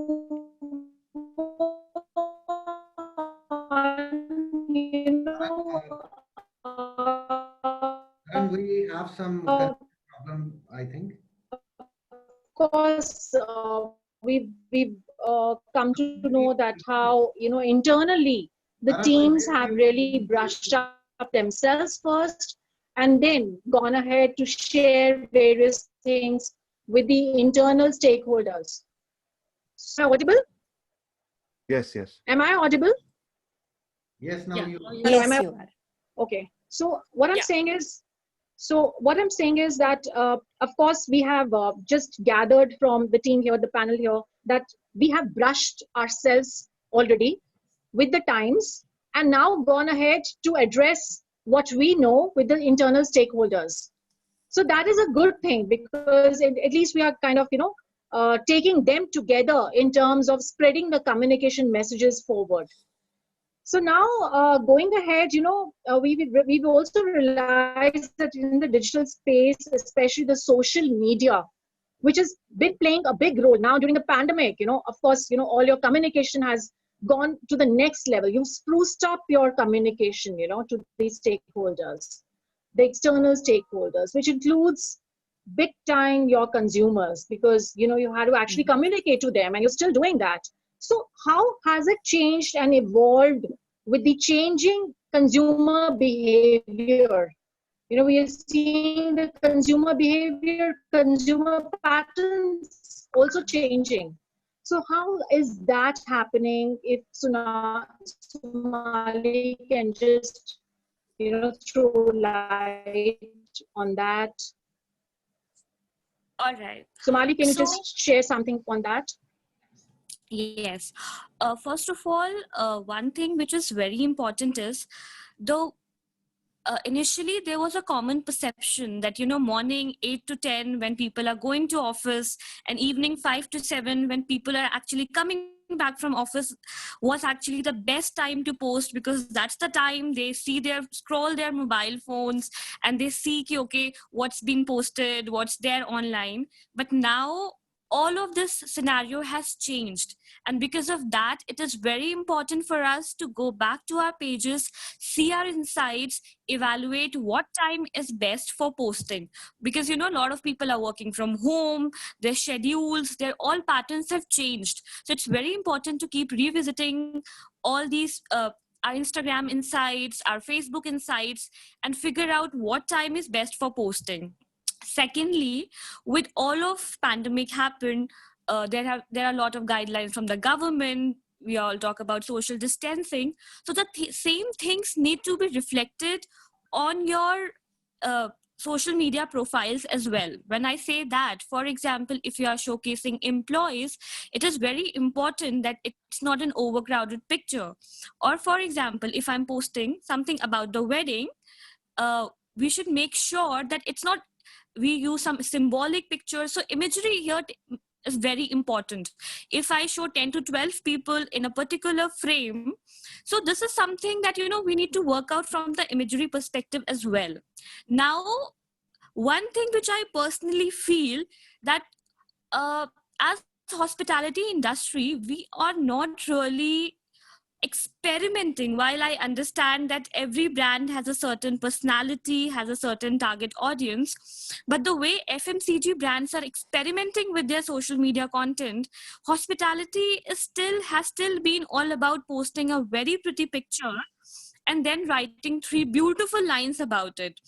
And we have some problem, I think. of course, we've come to know that how internally the teams have really brushed up themselves first, and then gone ahead to share various things with the internal stakeholders. So, am I audible? Yes. Am I audible? Yes, now you. Hello, Yes, am I? you are. Okay. So what I'm saying is, that of course we have just gathered from the team here, the panel here, that we have brushed ourselves already with the times, and now gone ahead to address what we know with the internal stakeholders. So that is a good thing, because at least we are kind of taking them together in terms of spreading the communication messages forward. So now, going ahead, we've also realized that in the digital space, especially the social media, which has been playing a big role now during the pandemic, of course, all your communication has gone to the next level. You've spruced up your communication, to these stakeholders, the external stakeholders, which includes big time your consumers, because, you had to actually communicate to them, and you're still doing that. So how has it changed and evolved with the changing consumer behavior? We are seeing the consumer behavior, consumer patterns also changing. So how is that happening? If Sonali can just, throw light on that. All right. Somali, can you So, just share something on that? yes. First of all, one thing which is very important is, though initially there was a common perception that, morning 8 to 10 when people are going to office, and evening 5 to 7 when people are actually coming back from office, was actually the best time to post, because that's the time they scroll their mobile phones and they see ki, okay, what's been posted, what's there online. But now all of this scenario has changed, and because of that it is very important for us to go back to our pages, see our insights, evaluate what time is best for posting. Because a lot of people are working from home, their schedules, their all patterns have changed, so it's very important to keep revisiting all these our Instagram insights, our Facebook insights, and figure out what time is best for posting. Secondly, with all of pandemic happen, there are a lot of guidelines from the government. We all talk about social distancing, so the same things need to be reflected on your uh, social media profiles as well. When I say that, for example, if you are showcasing employees, it is very important that it's not an overcrowded picture. Or for example, if I'm posting something about the wedding, we should make sure that it's not, we use some symbolic pictures. So imagery here is very important. If I show 10 to 12 people in a particular frame, so this is something that we need to work out from the imagery perspective as well. Now, one thing which I personally feel that as hospitality industry, we are not really experimenting. While I understand that every brand has a certain personality, has a certain target audience, but the way FMCG brands are experimenting with their social media content, hospitality has still been all about posting a very pretty picture and then writing three beautiful lines about it.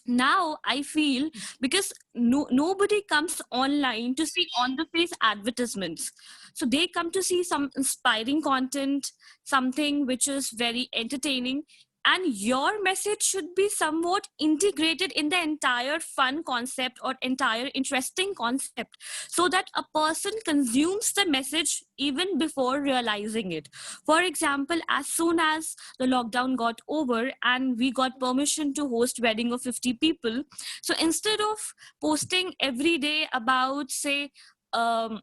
Now I feel, because nobody comes online to see on the face advertisements, so they come to see some inspiring content, something which is very entertaining, and your message should be somewhat integrated in the entire fun concept or entire interesting concept, so that a person consumes the message even before realizing it. For example, as soon as the lockdown got over and we got permission to host wedding of 50 people, so instead of posting every day about, say, um,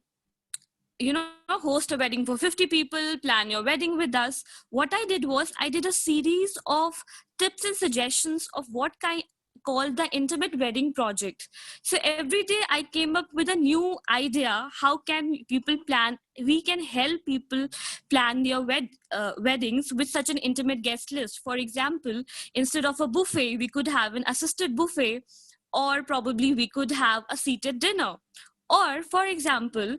host a wedding for 50 people, plan your wedding with us, what I did was I did a series of tips and suggestions of what kind called the intimate wedding project. So every day I came up with a new idea. How can people plan? We can help people plan their weddings with such an intimate guest list. For example, instead of a buffet, we could have an assisted buffet, or probably we could have a seated dinner. Or for example,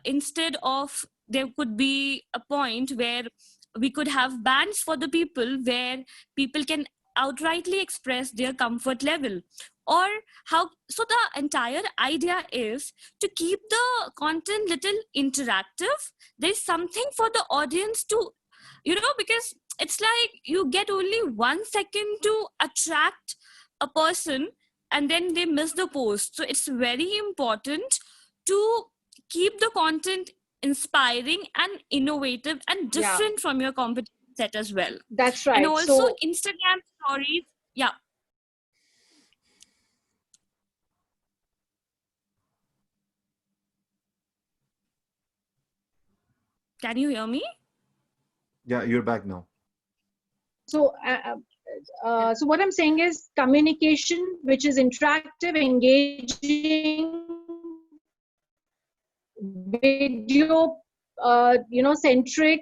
instead of, there could be a point where we could have bands for the people, where people can outrightly express their comfort level. Or how, so the entire idea is to keep the content little interactive. There's something for the audience to, because it's like you get only 1 second to attract a person, and then they miss the post. So it's very important to keep the content inspiring and innovative and Yeah, different from your competition set as well. that's And right. also So, Instagram stories. Yeah. Can you hear me? Yeah, you're back now. so, so what I'm saying is communication, which is interactive, engaging, video, centric,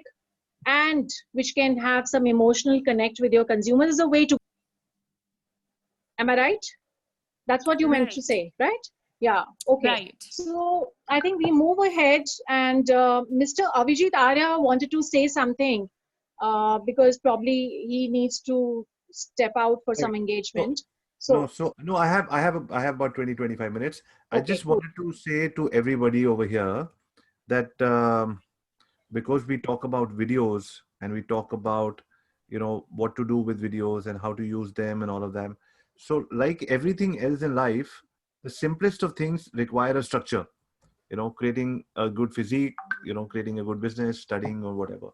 and which can have some emotional connect with your consumers, is a way to. Am I right? That's what you meant to Right. say, right? Yeah. Okay. Right. So I think we move ahead, and Mr. Avijit Arya wanted to say something because probably he needs to step out for Okay. some So engagement. no, So, so no, I have about 20, 25 minutes. I okay, just cool. wanted to say to everybody over here that because we talk about videos and we talk about what to do with videos and how to use them and all of them. So like everything else in life, the simplest of things require a structure. Creating a good physique, creating a good business, studying or whatever.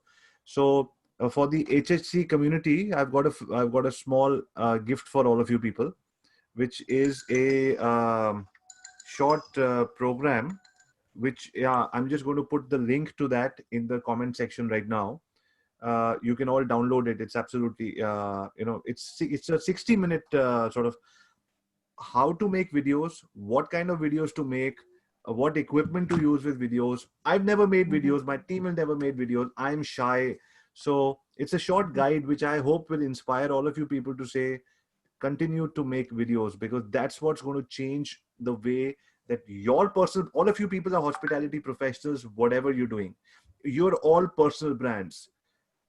So for the HHC community, I've got a small gift for all of you people, which is a short program, which, yeah, I'm just going to put the link to that in the comment section right now. You can all download it. It's absolutely, it's a 60-minute sort of how to make videos, what kind of videos to make, what equipment to use with videos. I've never made videos. My team will never made videos. I'm shy. So it's a short guide, which I hope will inspire all of you people to say, continue to make videos, because that's what's going to change the way that your personal, all of you people are hospitality professionals, whatever you're doing. You're all personal brands.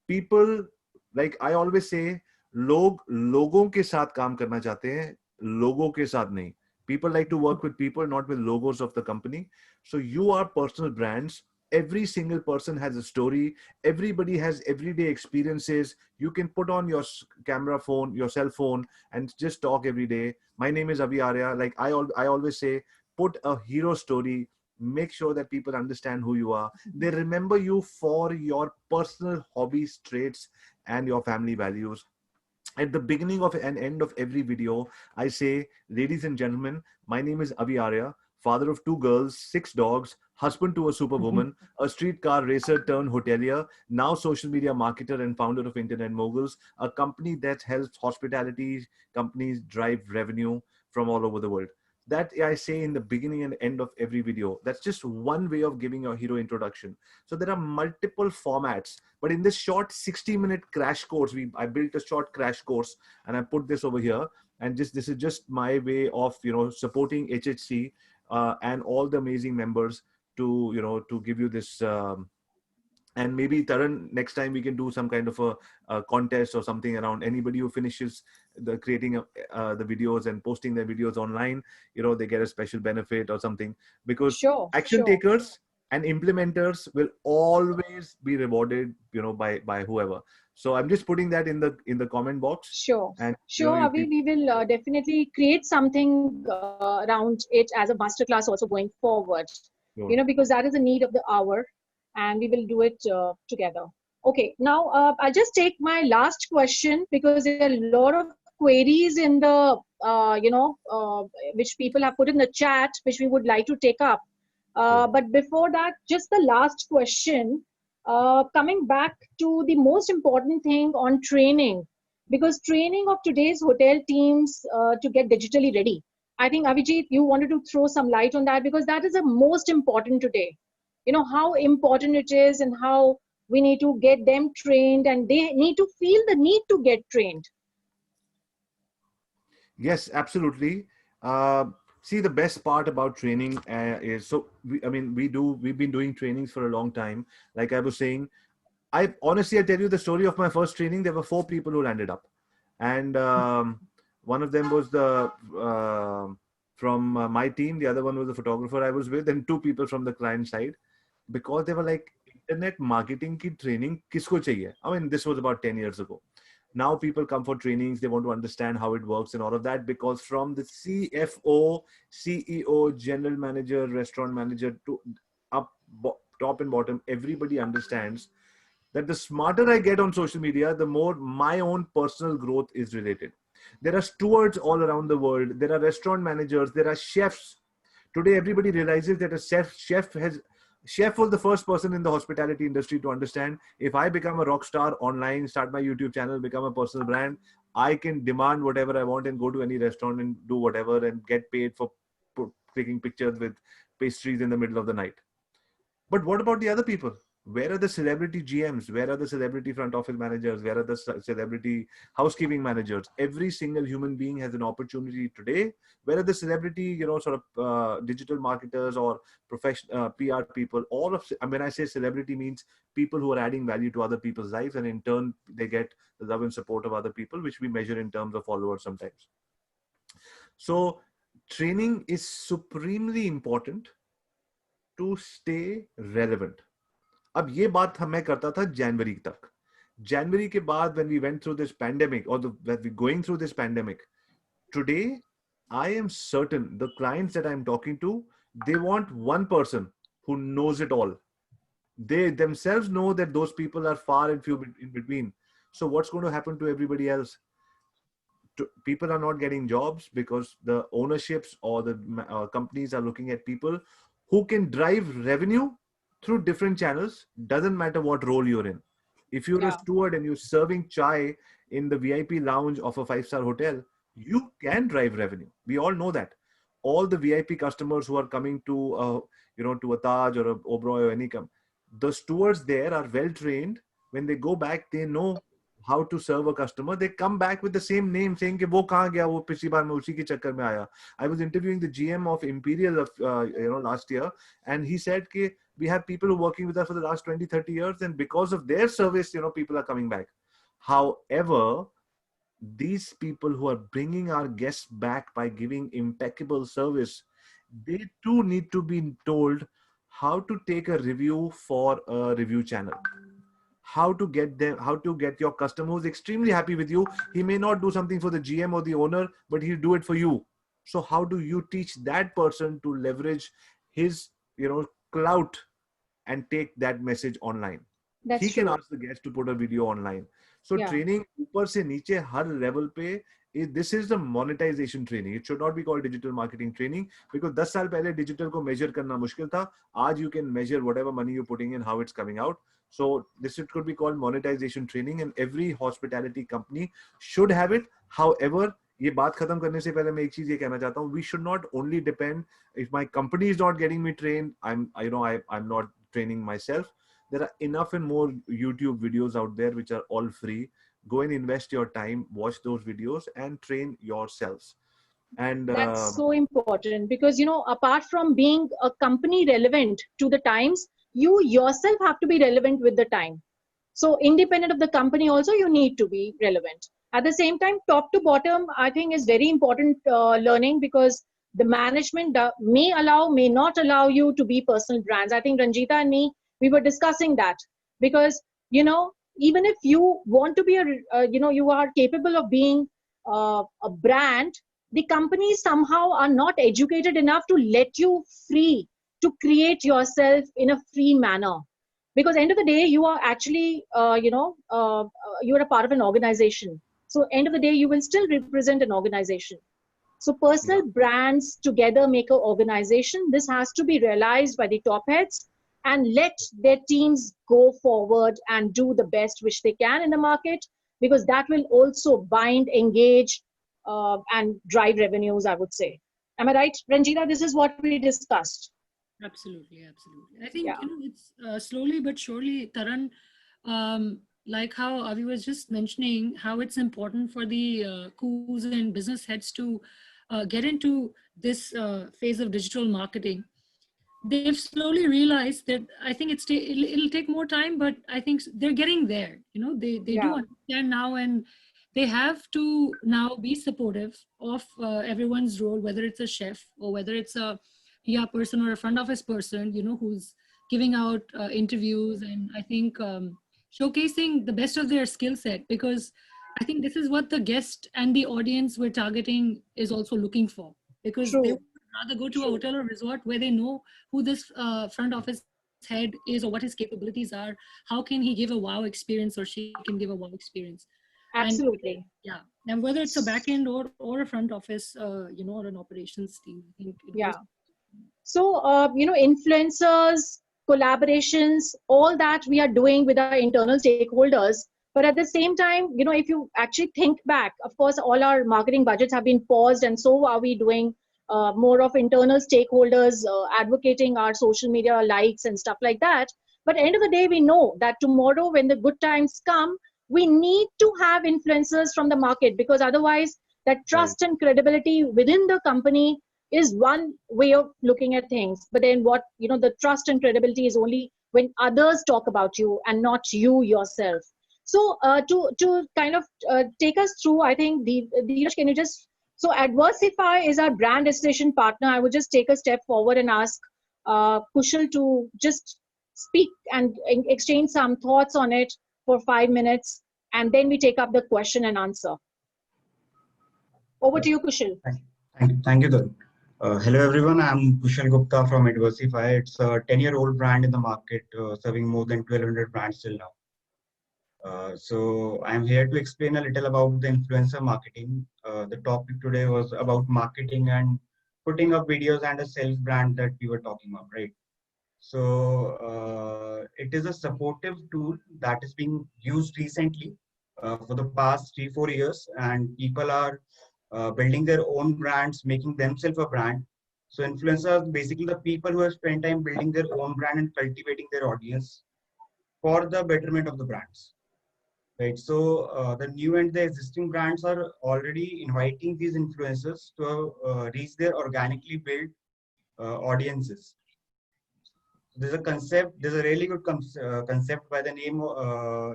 People, like I always say, लोग लोगों के साथ काम करना चाहते हैं, लोगों के साथ नहीं. People like to work with people, not with logos of the company. So you are personal brands. Every single person has a story. Everybody has everyday experiences. You can put on your camera phone, your cell phone, and just talk every day. My name is Avi Arya. Like I always say, put a hero story. Make sure that people understand who you are. They remember you for your personal hobbies, traits, and your family values. At the beginning of and end of every video, I say, ladies and gentlemen, my name is Avi Arya, father of 2 girls, 6 dogs, husband to a superwoman, a streetcar racer turned hotelier, now social media marketer and founder of Internet Moguls, a company that helps hospitality companies drive revenue from all over the world. That I say in the beginning and end of every video. That's just one way of giving your hero introduction. So there are multiple formats, but in this short 60-minute crash course, I built a short crash course and I put this over here. And this is just my way of, supporting HHC and all the amazing members to give you this. And maybe Taran, next time we can do some kind of a contest or something around anybody who finishes creating the videos and posting their videos online, they get a special benefit or something, because action takers and implementers will always be rewarded, by whoever. So I'm just putting that in the comment box. Sure. And Avi, we will definitely create something around it as a masterclass also going forward, because that is the need of the hour. And we will do it together. Okay, now I'll just take my last question, because there are a lot of queries in the, which people have put in the chat, which we would like to take up. But before that, just the last question, coming back to the most important thing on training, because training of today's hotel teams to get digitally ready. I think, Avijit, you wanted to throw some light on that, because that is the most important today. How important it is and how we need to get them trained, and they need to feel the need to get trained. Yes, absolutely. See, the best part about training is, we've been doing trainings for a long time. Like I was saying, I tell you the story of my first training. There were 4 people who landed up, and one of them was from my team. The other one was the photographer I was with, and 2 people from the client side. Because they were like, internet marketing ki training kisko chahiye? I mean, this was about 10 years ago. Now people come for trainings. They want to understand how it works and all of that, because from the CFO, CEO, general manager, restaurant manager to up, top and bottom, everybody understands that the smarter I get on social media, the more my own personal growth is related. There are stewards all around the world. There are restaurant managers. There are chefs. Today, everybody realizes that a chef was the first person in the hospitality industry to understand, if I become a rock star online, start my YouTube channel, become a personal brand, I can demand whatever I want and go to any restaurant and do whatever and get paid for taking pictures with pastries in the middle of the night. But what about the other people? Where are the celebrity GMs? Where are the celebrity front office managers? Where are the celebrity housekeeping managers? Every single human being has an opportunity today. Where are the celebrity, digital marketers or professional PR people? When I say celebrity, means people who are adding value to other people's lives, and in turn, they get the love and support of other people, which we measure in terms of followers sometimes. So training is supremely important to stay relevant. अब ये बात मैं करता था जनवरी तक. January के बाद, when we went through this pandemic, or when we're going through this pandemic, today I am certain the clients that I'm talking to, they want one person who knows it all. They themselves know that those people are far and few in between. So what's going to happen to everybody else? People are not getting jobs because the ownerships or the companies are looking at people who can drive revenue through different channels. Doesn't matter what role you're in. If you're a Yeah. steward and you're serving chai in the VIP lounge of a 5-star hotel, you can drive revenue. We all know that. All the VIP customers who are coming to to a Taj or a Oberoi or any the stewards there are well trained. When they go back, they know how to serve a customer. They come back with the same name saying कि वो कहाँ गया, वो पिछली बार मैं उसी के चक्कर में आया. I was interviewing the GM of Imperial of last year, and he said कि we have people who are working with us for the last 20-30 years, and because of their service, people are coming back. However, these people who are bringing our guests back by giving impeccable service, they too need to be told how to take a review for a review channel. How to get your customer who's extremely happy with you. He may not do something for the GM or the owner, but he'll do it for you. So how do you teach that person to leverage his clout and take that message online? That's He can true. ask the guest to put a video online. So Yeah. training ऊपर से नीचे हर level पे, this is the monetization training. It should not be called digital marketing training, because 10 साल पहले digital को measure करना मुश्किल था. आज you can measure whatever money you're putting in, how it's coming out. So this could be called monetization training, and every hospitality company should have it. However, ये बात खत्म करने से पहले मैं एक चीज ये कहना चाहता हूँ. We should not only depend. If my company is not getting me trained, I'm not training myself. There are enough and more YouTube videos out there which are all free. Go and invest your time, watch those videos, and train yourselves. And That's so important because, apart from being a company relevant to the times, you yourself have to be relevant with the time. So independent of the company also, you need to be relevant. At the same time, top to bottom, I think is very important learning, because the management may allow, may not allow you to be personal brands. I think Ranjita and me, we were discussing that, because, even if you want to be you are capable of being a brand, the companies somehow are not educated enough to let you free to create yourself in a free manner. Because end of the day, you are actually you're a part of an organization. So end of the day, you will still represent an organization. So personal brands together make an organization. This has to be realized by the top heads, and let their teams go forward and do the best which they can in the market, because that will also bind, engage, and drive revenues, I would say. Am I right, Ranjita? This is what we discussed. Absolutely. I think it's slowly but surely, Taran, like how Avi was just mentioning, how it's important for the coups and business heads to get into this phase of digital marketing. They've slowly realized that I think it'll take more time, but I think they're getting there. They do understand now, and they have to now be supportive of everyone's role, whether it's a chef or whether it's a PR person or a front office person, who's giving out interviews, and I think showcasing the best of their skill set, because I think this is what the guest and the audience we're targeting is also looking for, because they would rather go to a hotel or resort where they know who this front office head is or what his capabilities are. How can he give a wow experience, or she can give a wow experience? Absolutely. And whether it's a back end or a front office, or an operations team, I think it goes. So, influencers, collaborations, all that we are doing with our internal stakeholders. But at the same time, if you actually think back, of course, all our marketing budgets have been paused, and so are we doing more of internal stakeholders advocating our social media likes and stuff like that. But at the end of the day, we know that tomorrow, when the good times come, we need to have influencers from the market, because otherwise that trust and credibility within the company is one way of looking at things. But then the trust and credibility is only when others talk about you and not you yourself. So to kind of take us through, I think, Dheeraj, can you just, so Adversify is our brand association partner. I would just take a step forward and ask Kushal to just speak and exchange some thoughts on it for 5 minutes, and then we take up the question and answer. Over to you, Kushal. Thank you, Tarun. Hello, everyone. I'm Kushal Gupta from Adversify. It's a 10-year-old brand in the market, serving more than 1,200 brands till now. So I'm here to explain a little about the influencer marketing. The topic today was about marketing and putting up videos and a self-brand that we were talking about, right? So it is a supportive tool that is being used recently for the past 3-4 years, and people are building their own brands, making themselves a brand. So influencers are basically the people who have spent time building their own brand and cultivating their audience for the betterment of the brands. Right. So the new and the existing brands are already inviting these influencers to reach their organically built audiences. There's a really good concept by the name,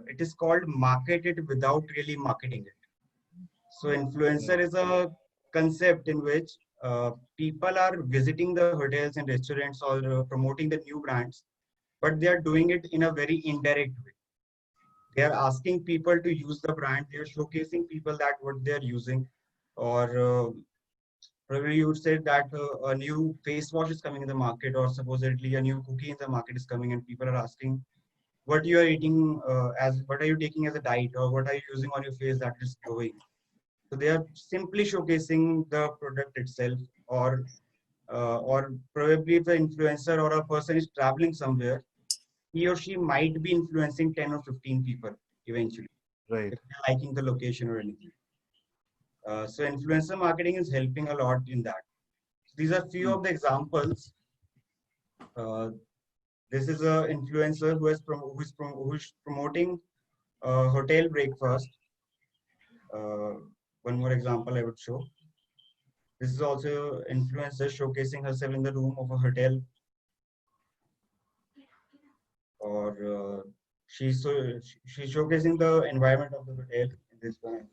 it is called market it without really marketing it. So influencer is a concept in which people are visiting the hotels and restaurants or promoting the new brands, but they are doing it in a very indirect way. They are asking people to use the brand. They are showcasing people that what they are using, or probably you would say that a new face wash is coming in the market, or supposedly a new cookie in the market is coming, and people are asking what you are eating what are you taking as a diet, or what are you using on your face that is glowing. So they are simply showcasing the product itself, or probably if the influencer or a person is traveling somewhere, he or she might be influencing 10 or 15 people eventually, Right. if they're liking the location or anything. So influencer marketing is helping a lot in that. So these are few of the examples. Uh, this is an influencer who is promoting hotel breakfast. Uh, One more example I would show. This is also influencer showcasing herself in the room of a hotel, or she's showcasing the environment of the hotel in this one.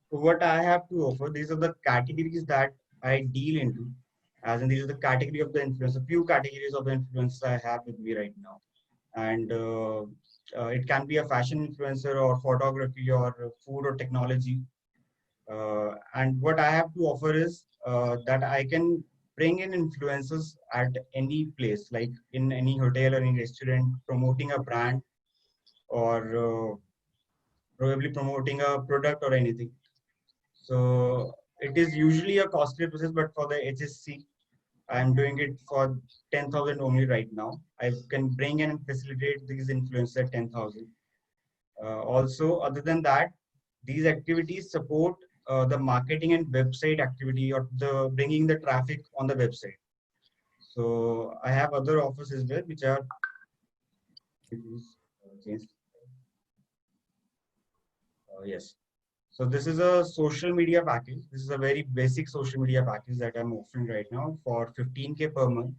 So what I have to offer, these are the categories that I deal into, as in these are the category of the influencer, few categories of the influencers I have with me right now. And it can be a fashion influencer, or photography, or food, or technology. And what I have to offer is that I can bring in influencers at any place, like in any hotel or any restaurant, promoting a brand, or probably promoting a product or anything. So it is usually a costly process, but for the HHC, I'm doing it for 10,000 only right now. I can bring in and facilitate these influencers at 10,000. Also, other than that, these activities support the marketing and website activity, or the bringing the traffic on the website. So I have other offers as well, which are yes. So this is a social media package. This is a very basic social media package that I'm offering right now for 15K per month.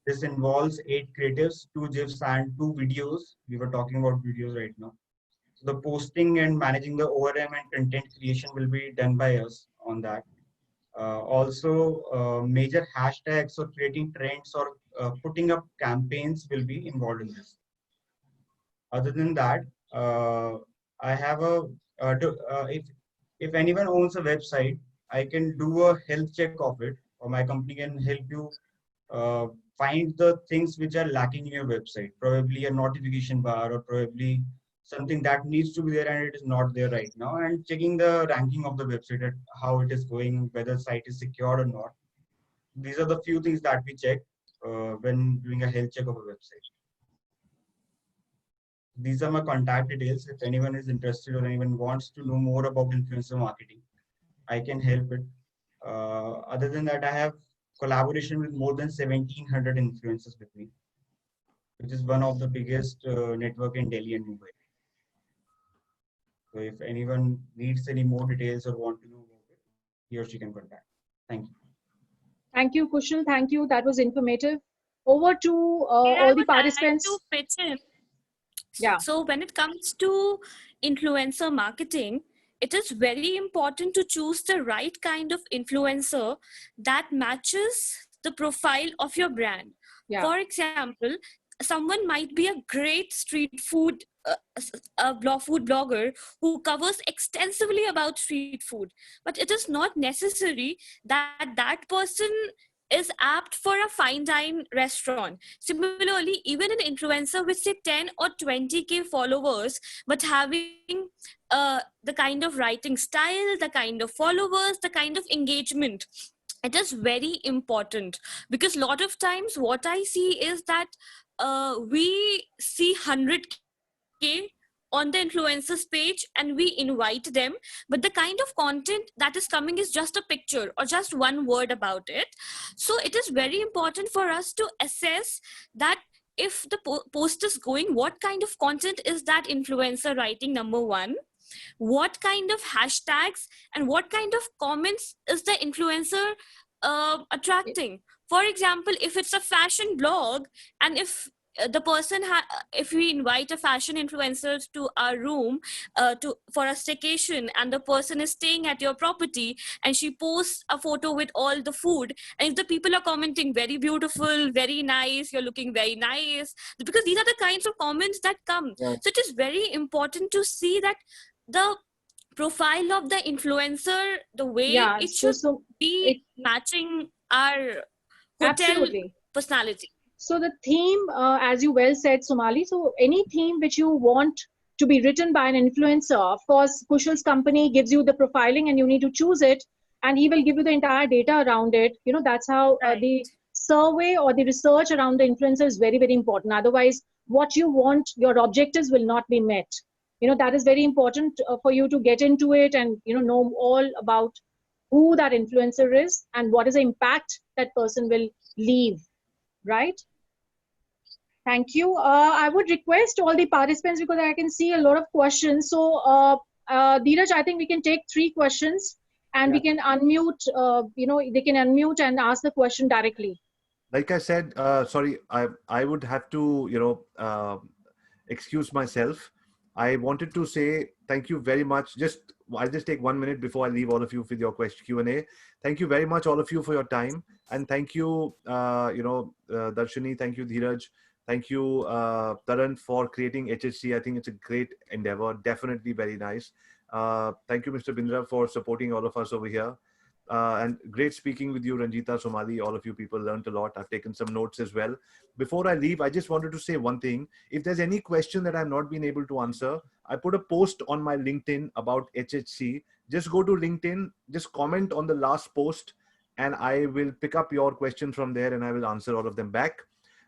This involves 8 creatives, 2 GIFs, and 2 videos. We were talking about videos right now. So the posting and managing the ORM and content creation will be done by us on that. Also, major hashtags or creating trends, or putting up campaigns will be involved in this. Other than that, I have if anyone owns a website, I can do a health check of it, or my company can help you uh, find the things which are lacking in your website. Probably a notification bar, or probably something that needs to be there and it is not there right now, and checking the ranking of the website, at how it is going, whether the site is secured or not. These are the few things that we check when doing a health check of a website. These are my contact details. If anyone is interested or anyone wants to know more about influencer marketing, I can help it. Other than that, I have collaboration with more than 1,700 influencers with me, which is one of the biggest network in Delhi and Mumbai. So if anyone needs any more details or want to know about it, he or she can contact. Thank you. Thank you, Kushal. Thank you. That was informative. Over to Here I all the would like participants. to pitch in. Yeah. So when it comes to influencer marketing, it is very important to choose the right kind of influencer that matches the profile of your brand. Yeah. For example, someone might be a great street food food blogger who covers extensively about street food, but it is not necessary that that person is apt for a fine dine restaurant. Similarly, even an influencer with say 10 or 20K followers, but having the kind of writing style, the kind of followers, the kind of engagement, it is very important. Because a lot of times what I see is that we see 100K on the influencers page and we invite them, but the kind of content that is coming is just a picture or just one word about it. So it is very important for us to assess that if the post is going, what kind of content is that influencer writing, number one, what kind of hashtags and what kind of comments is the influencer attracting. For example, if it's a fashion blog, and if the person if we invite a fashion influencer to our room for a staycation, and the person is staying at your property and she posts a photo with all the food, and if the people are commenting very beautiful, very nice, you're looking very nice, because these are the kinds of comments that come. Yeah. So it is very important to see that the profile of the influencer, the way Yeah, it so should be matching our hotel absolutely. personality. So the theme, as you well said, Somali, so any theme which you want to be written by an influencer, of course, Kushal's company gives you the profiling and you need to choose it, and he will give you the entire data around it. You know, that's how the survey or the research around the influencer is very, very important. Otherwise, what you want, your objectives will not be met. You know, that is very important for you to get into it and, you know all about who that influencer is and what is the impact that person will leave, right? Thank you. I would request all the participants, because I can see a lot of questions. So, Dheeraj, I think we can take 3 questions and we can unmute, they can unmute and ask the question directly. Like I said, sorry, I would have to, excuse myself. I wanted to say thank you very much. I'll just take 1 minute before I leave all of you with your question Q&A. Thank you very much, all of you, for your time. And thank you, Darshini. Thank you, Dheeraj. Thank you, Taran, for creating HHC. I think it's a great endeavor. Definitely very nice. Thank you, Mr. Bindra, for supporting all of us over here. And great speaking with you, Ranjita, Somali. All of you people learned a lot. I've taken some notes as well. Before I leave, I just wanted to say one thing. If there's any question that I've not been able to answer, I put a post on my LinkedIn about HHC. Just go to LinkedIn, just comment on the last post, and I will pick up your question from there and I will answer all of them back.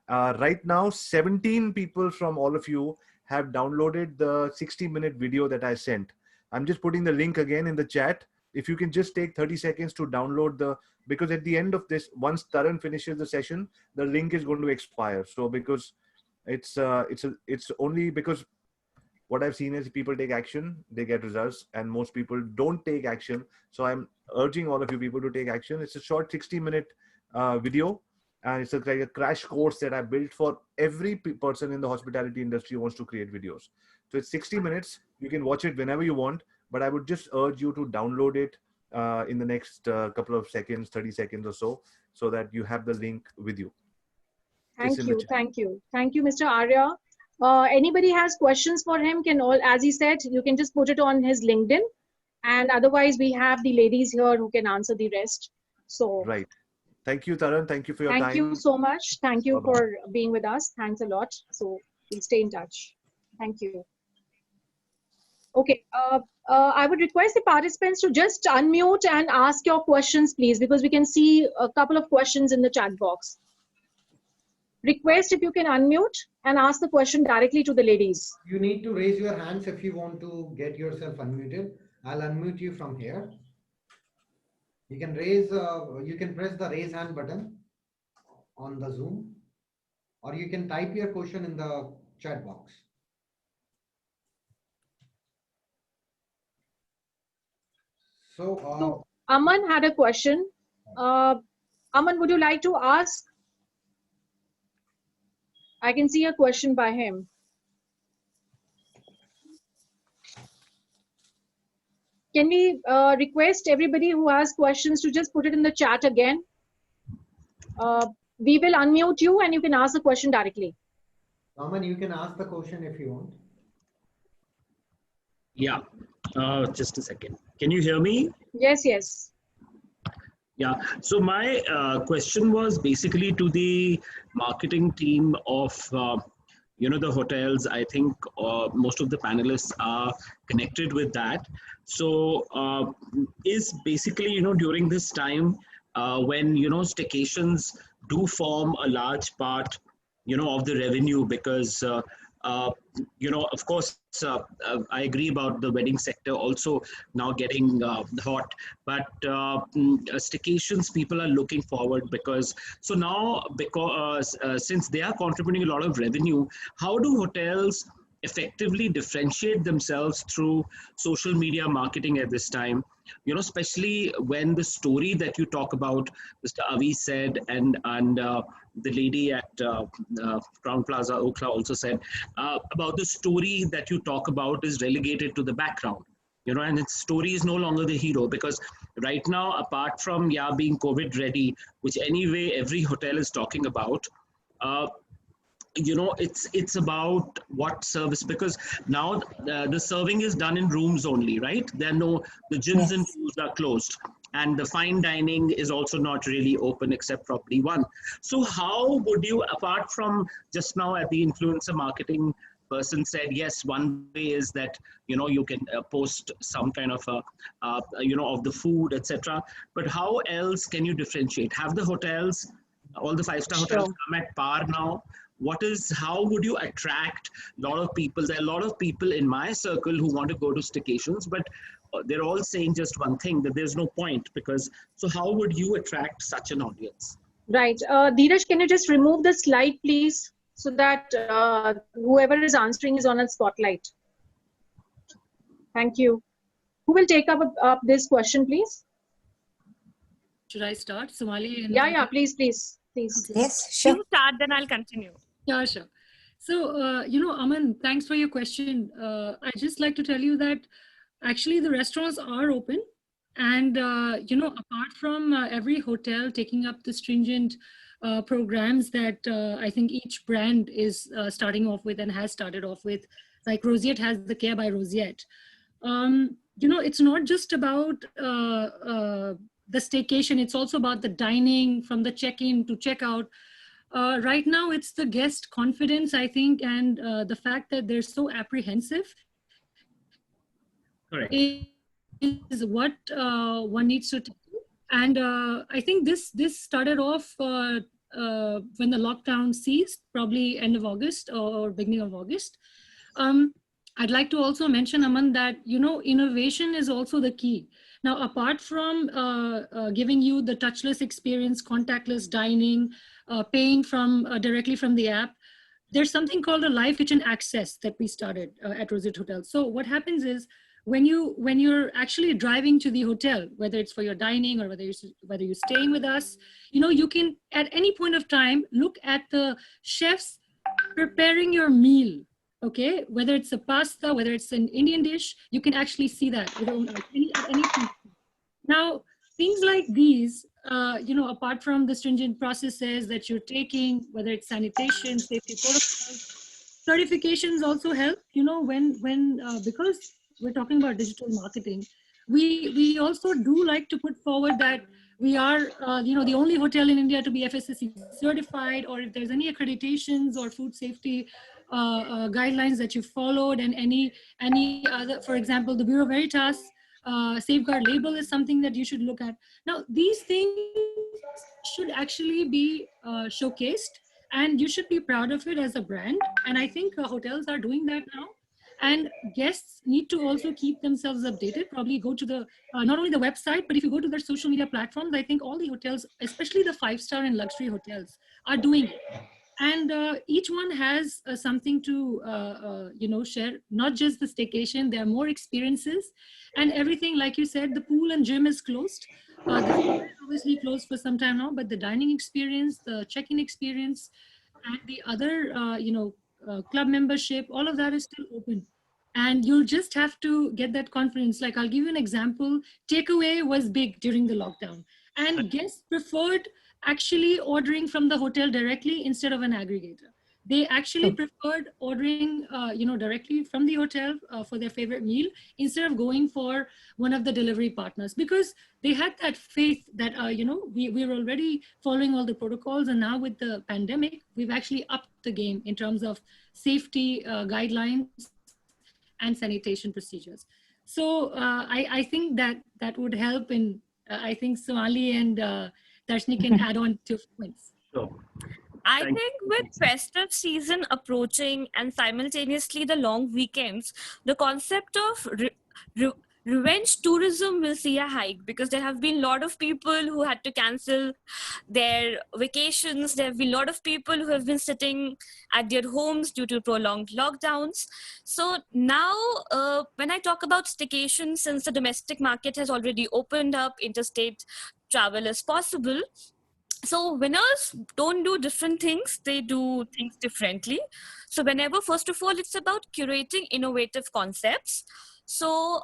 Right now, 17 people from all of you have downloaded the 60-minute video that I sent. I'm just putting the link again in the chat. If you can just take 30 seconds to download because at the end of this, once Taran finishes the session, the link is going to expire. So because it's only because what I've seen is people take action, they get results, and most people don't take action. So I'm urging all of you people to take action. It's a short 60-minute video, and it's like a crash course that I built for every person in the hospitality industry who wants to create videos. So it's 60 minutes. You can watch it whenever you want, but I would just urge you to download it in the next couple of seconds, 30 seconds or so that you have the link with you. Thank you. Thank you. Thank you, Mr. Arya. Anybody has questions for him, as he said, you can just put it on his LinkedIn. And otherwise, we have the ladies here who can answer the rest. So, right. Thank you, Taran. Thank you for your time. Thank you so much. Thank you for being with us. Thanks a lot. So we'll stay in touch. Thank you. Okay. I would request the participants to just unmute and ask your questions, please, because we can see a couple of questions in the chat box. Request if you can unmute and ask the question directly to the ladies. You need to raise your hands if you want to get yourself unmuted. I'll unmute you from here. You can press the raise hand button on the Zoom, or you can type your question in the chat box. So Aman had a question. Aman, would you like to ask? I can see a question by him. Can we request everybody who has questions to just put it in the chat again? We will unmute you and you can ask the question directly. Aman, you can ask the question if you want. Yeah, just a second. Can you hear me? Yes, yes. Yeah. So my question was basically to the marketing team of the hotels. I think most of the panelists are connected with that. So is basically during this time when staycations do form a large part of the revenue, because uh, of course, I agree about the wedding sector also now getting hot, but staycations people are looking forward, because so now, because since they are contributing a lot of revenue, how do hotels effectively differentiate themselves through social media marketing at this time, especially when the story that you talk about, Mr. Avi said, and the lady at Crown Plaza Okla also said about the story that you talk about is relegated to the background, and its story is no longer the hero, because right now, apart from being COVID ready, which anyway every hotel is talking about, uh, it's about what service, because now the serving is done in rooms only, right? The gyms and Yes. pools are closed, and the fine dining is also not really open except probably one. So how would you, apart from just now at the influencer marketing person said, yes, one way is that you can post some kind of of the food, etc., but how else can you differentiate? Have the hotels, all the five-star hotels, Sure. come at par now? How would you attract a lot of people? There are a lot of people in my circle who want to go to staycations, but they're all saying just one thing, that there's no point, because so how would you attract such an audience? Right. Dheeraj, can you just remove the slide, please, so that whoever is answering is on a spotlight? Thank you. Who will take up this question, please? Should I start, Somali? Yeah, yeah, please, please, please. Okay. Yes, sure. You start, then I'll continue. Yeah, sure. So, Aman, thanks for your question. I just like to tell you that actually the restaurants are open. And, apart from every hotel taking up the stringent programs that I think each brand is starting off with and has started off with, like Roseate has the Care by Roseate. It's not just about the staycation, it's also about the dining from the check-in to check-out. Right now, it's the guest confidence, I think, and the fact that they're so apprehensive Correct. is what one needs to tackle. And I think this started off when the lockdown ceased, probably end of August or beginning of August. I'd like to also mention, Aman, that innovation is also the key. Now, apart from giving you the touchless experience, contactless dining, paying from directly from the app, there's something called a live kitchen access that we started at Rosette Hotel. So what happens is, when you're actually driving to the hotel, whether it's for your dining or whether you're staying with us, you can at any point of time look at the chefs preparing your meal. Okay, whether it's a pasta, whether it's an Indian dish, you can actually see that at any point. Now, things like these, apart from the stringent processes that you're taking, whether it's sanitation, safety protocols, certifications also help. Because we're talking about digital marketing, we also do like to put forward that we are, the only hotel in India to be FSSC certified, or if there's any accreditations or food safety guidelines that you followed, and any other, for example, the Bureau Veritas safeguard label is something that you should look at. Now, these things should actually be showcased, and you should be proud of it as a brand. And I think hotels are doing that now. And guests need to also keep themselves updated. Probably go to the, not only the website, but if you go to their social media platforms, I think all the hotels, especially the 5-star and luxury hotels, are doing it. And each one has something to share, not just the staycation. There are more experiences and everything. Like you said, the pool and gym is closed. The theater is obviously closed for some time now, but the dining experience, the check-in experience, and the other club membership, all of that is still open. And you'll just have to get that confidence. Like, I'll give you an example. Takeaway was big during the lockdown, and guests preferred actually ordering from the hotel directly instead of an aggregator. they actually preferred ordering, directly from the hotel for their favorite meal instead of going for one of the delivery partners, because they had that faith that, we're already following all the protocols. And now with the pandemic, we've actually upped the game in terms of safety guidelines and sanitation procedures. So I think that would help in, I think Somali and Darshni can add on 2 points. Sure. I Thank think you. with festive season approaching and simultaneously the long weekends, the concept of re- revenge tourism will see a hike, because there have been a lot of people who had to cancel their vacations. There have been a lot of people who have been sitting at their homes due to prolonged lockdowns. So now, when I talk about staycation, since the domestic market has already opened up, interstate travel is possible. So winners don't do different things, they do things differently. So whenever, first of all, it's about curating innovative concepts. So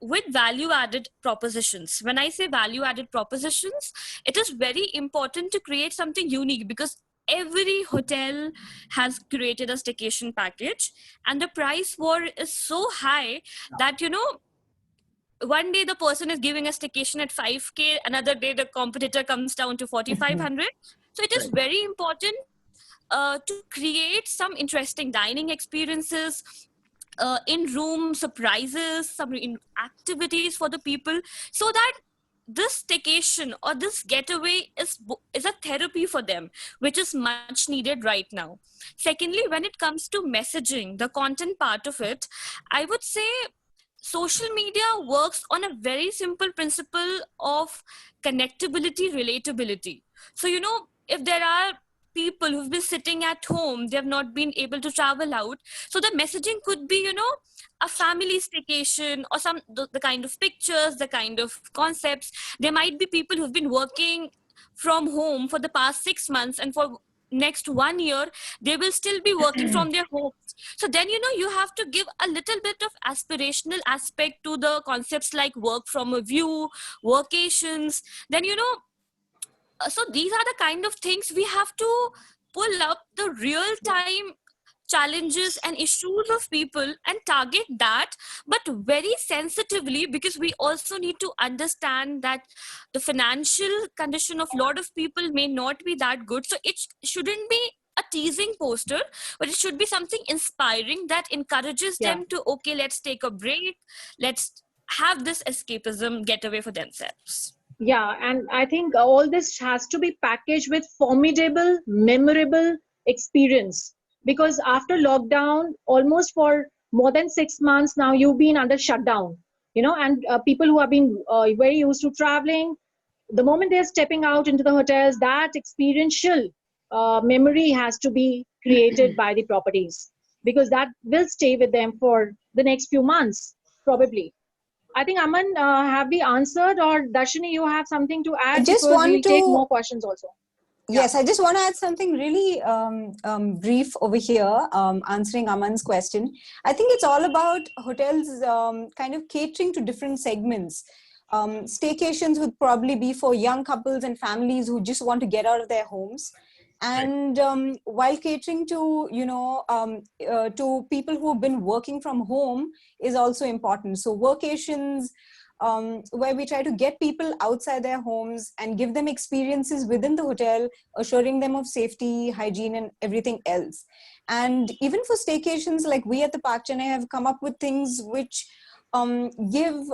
with value added propositions, when I say value added propositions, it is very important to create something unique, because every hotel has created a staycation package, and the price war is so high that, one day the person is giving a staycation at 5K, another day the competitor comes down to 4,500. So it is Right. very important to create some interesting dining experiences, in-room surprises, some activities for the people, so that this staycation or this getaway is a therapy for them, which is much needed right now. Secondly, when it comes to messaging, the content part of it, I would say social media works on a very simple principle of connectability, relatability. So, if there are people who've been sitting at home, they have not been able to travel out. So the messaging could be, a family staycation, or the kind of pictures, the kind of concepts. There might be people who've been working from home for the past 6 months, and for next 1 year they will still be working from their homes. So then, you have to give a little bit of aspirational aspect to the concepts like work from a view, workations. Then, so these are the kind of things we have to pull up the real time challenges and issues of people and target that, but very sensitively, because we also need to understand that the financial condition of a lot of people may not be that good. So it shouldn't be a teasing poster, but it should be something inspiring that encourages Yeah. them to, okay, let's take a break, let's have this escapism getaway for themselves. Yeah, and I think all this has to be packaged with formidable, memorable experience. Because after lockdown, almost for more than 6 months now, you've been under shutdown, and people who have been very used to traveling, the moment they're stepping out into the hotels, that experiential memory has to be created by the properties, because that will stay with them for the next few months, probably. I think, Aman, have we answered, or Darshini, you have something to add? just Because want we'll take to- more questions also. Yes, I just want to add something really brief over here, answering Aman's question. I think it's all about hotels kind of catering to different segments. Staycations would probably be for young couples and families who just want to get out of their homes. And while catering to, to people who've been working from home is also important. So workations, where we try to get people outside their homes and give them experiences within the hotel, assuring them of safety, hygiene, and everything else. And even for staycations, like we at the Park Chennai have come up with things which give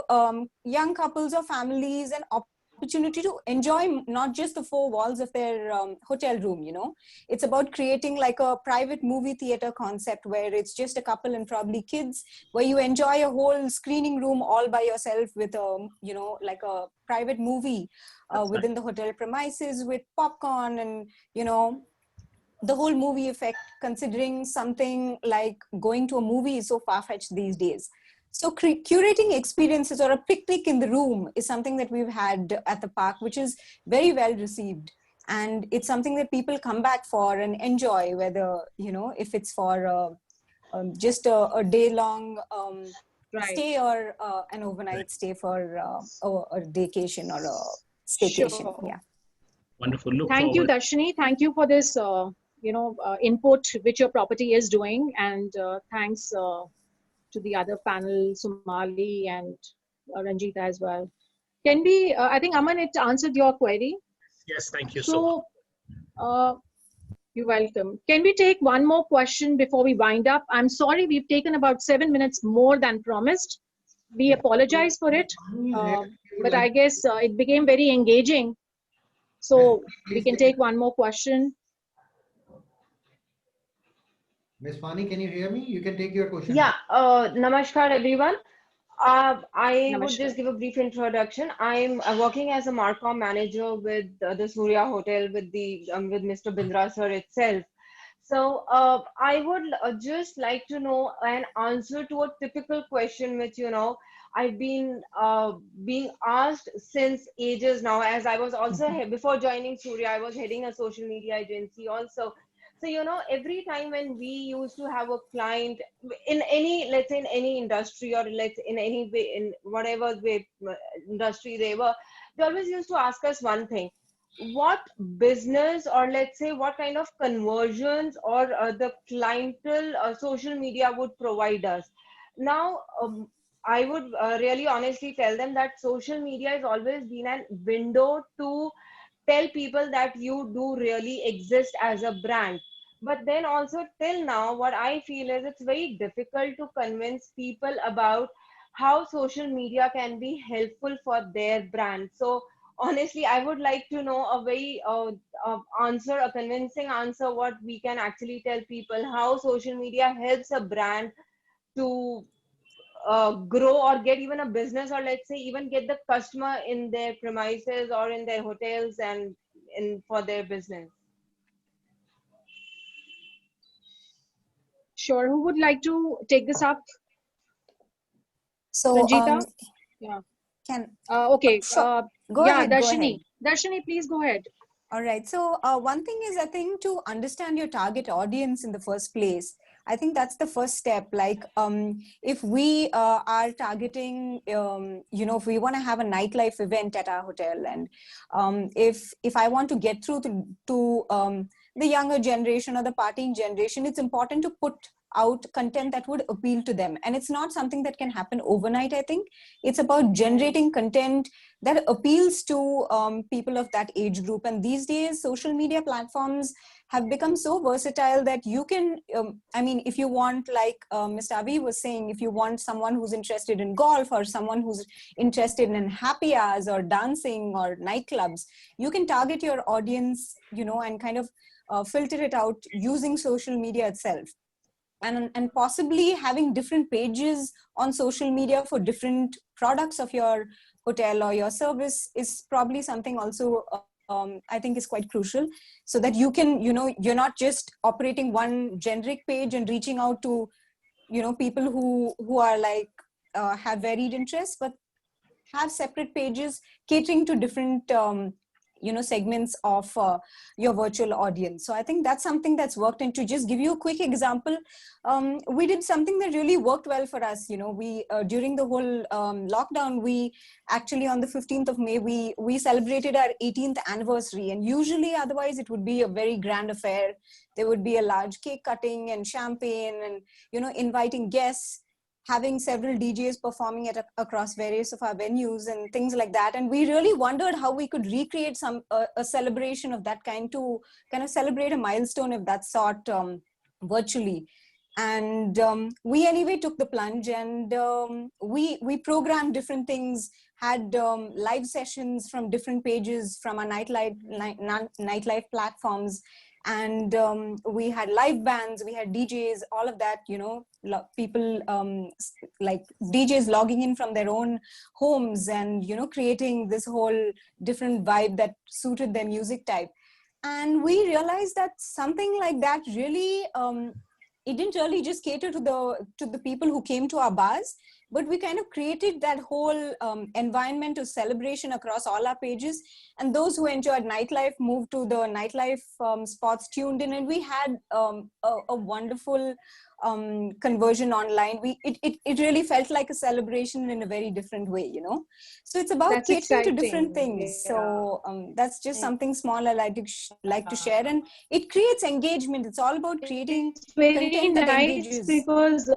young couples or families an opportunity to enjoy not just the four walls of their hotel room. It's about creating like a private movie theater concept where it's just a couple and probably kids, where you enjoy a whole screening room all by yourself with like a private movie within the hotel premises with popcorn and the whole movie effect, considering something like going to a movie is so far-fetched these days. So curating experiences or a picnic in the room is something that we've had at the park, which is very well received. And it's something that people come back for and enjoy, whether, if it's for just a day-long stay or an overnight stay for a vacation or a staycation. Sure. Yeah. Wonderful. Look Thank you, forward. Darshini. Thank you for this, input which your property is doing, and thanks to the other panel, Somali and Ranjita as well. Can we, I think Aman, it answered your query. Yes, thank you so much. So, you're welcome. Can we take one more question before we wind up? I'm sorry, we've taken about 7 minutes more than promised. We apologize for it, but I guess it became very engaging. So we can take one more question. Miss Fani, can you hear me? You can take your question. Yeah, namaskar everyone. I would Namaskar. just give a brief introduction. I'm working as a Marcom manager with the Surya Hotel with with Mr. Bindra sir itself. So I would just like to know an answer to a typical question which I've been being asked since ages now. As I was also before joining Surya, I was heading a social media agency also. So every time when we used to have a client in any, let's say in any industry, or let's in any way, in whatever way industry they always used to ask us one thing: what business, or let's say what kind of conversions or the clientele social media would provide us. Now I would really honestly tell them that social media has always been a window to tell people that you do really exist as a brand. But then also till now, what I feel is it's very difficult to convince people about how social media can be helpful for their brand. So honestly, I would like to know a very answer, a convincing answer, what we can actually tell people how social media helps a brand to grow or get even a business, or let's say even get the customer in their premises or in their hotels and in for their business. Sure. Who would like to take this up? So Ranjita? Yeah. can Okay. sure. Go Yeah, ahead. Go ahead. Darshini. Darshini, please go ahead. All right. So one thing is, I think, to understand your target audience in the first place. I think that's the first step. Like, if we are targeting, if we want to have a nightlife event at our hotel, and if I want to get through to the younger generation or the partying generation, it's important to put out content that would appeal to them. And it's not something that can happen overnight. I think it's about generating content that appeals to people of that age group. And these days, social media platforms have become so versatile that you can, if you want, like Mr. Avi was saying, if you want someone who's interested in golf, or someone who's interested in happy hours or dancing or nightclubs, you can target your audience, and kind of filter it out using social media itself. And possibly having different pages on social media for different products of your hotel or your service is probably something also I think is quite crucial, so that you can, you're not just operating one generic page and reaching out to, people who are like have varied interests, but have separate pages catering to different segments of your virtual audience. So I think that's something that's worked. And to just give you a quick example, we did something that really worked well for us. We during the whole lockdown, we actually on the 15th of May, we celebrated our 18th anniversary, and usually otherwise it would be a very grand affair. There would be a large cake cutting and champagne and inviting guests, having several DJs performing across various of our venues and things like that. And we really wondered how we could recreate a celebration of that kind to kind of celebrate a milestone of that sort virtually. And we anyway took the plunge, and we programmed different things, had live sessions from different pages from our nightlife platforms. And we had live bands, we had DJs, all of that, people like DJs logging in from their own homes and, creating this whole different vibe that suited their music type. And we realized that something like that really, it didn't really just cater to the people who came to our bars, but we kind of created that whole environment of celebration across all our pages. And those who enjoyed nightlife moved to the nightlife spots tuned in, and we had a wonderful conversion online. It really felt like a celebration in a very different way, you know. So it's about That's catering to different exciting. things. Yeah. So that's just something small I like to share, and it creates engagement. It's all about creating It's very content that nice engages. because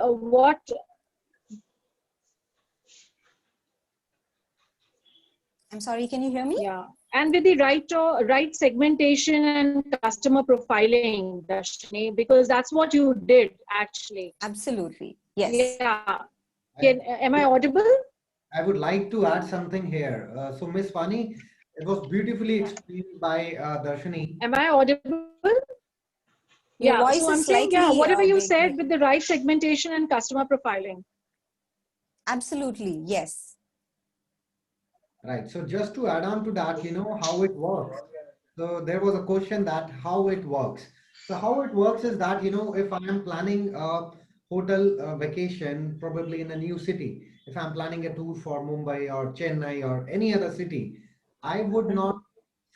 I'm sorry, can you hear me? yeah, and with the right segmentation and customer profiling, Darshini, because that's what you did actually. Absolutely, yes. Yeah. Am I audible? I would like to add something here. So, Miss Fani, it was beautifully explained by Darshini. Am I audible? Your Yeah. voice So I'm is saying, yeah, slightly whatever you said breaking. with the right segmentation and customer profiling. Absolutely, yes. Right. So just to add on to that, you know how it works. So there was a question that how it works. So how it works is that, you know, if I am planning a hotel vacation, probably in a new city, if I'm planning a tour for Mumbai or Chennai or any other city, I would not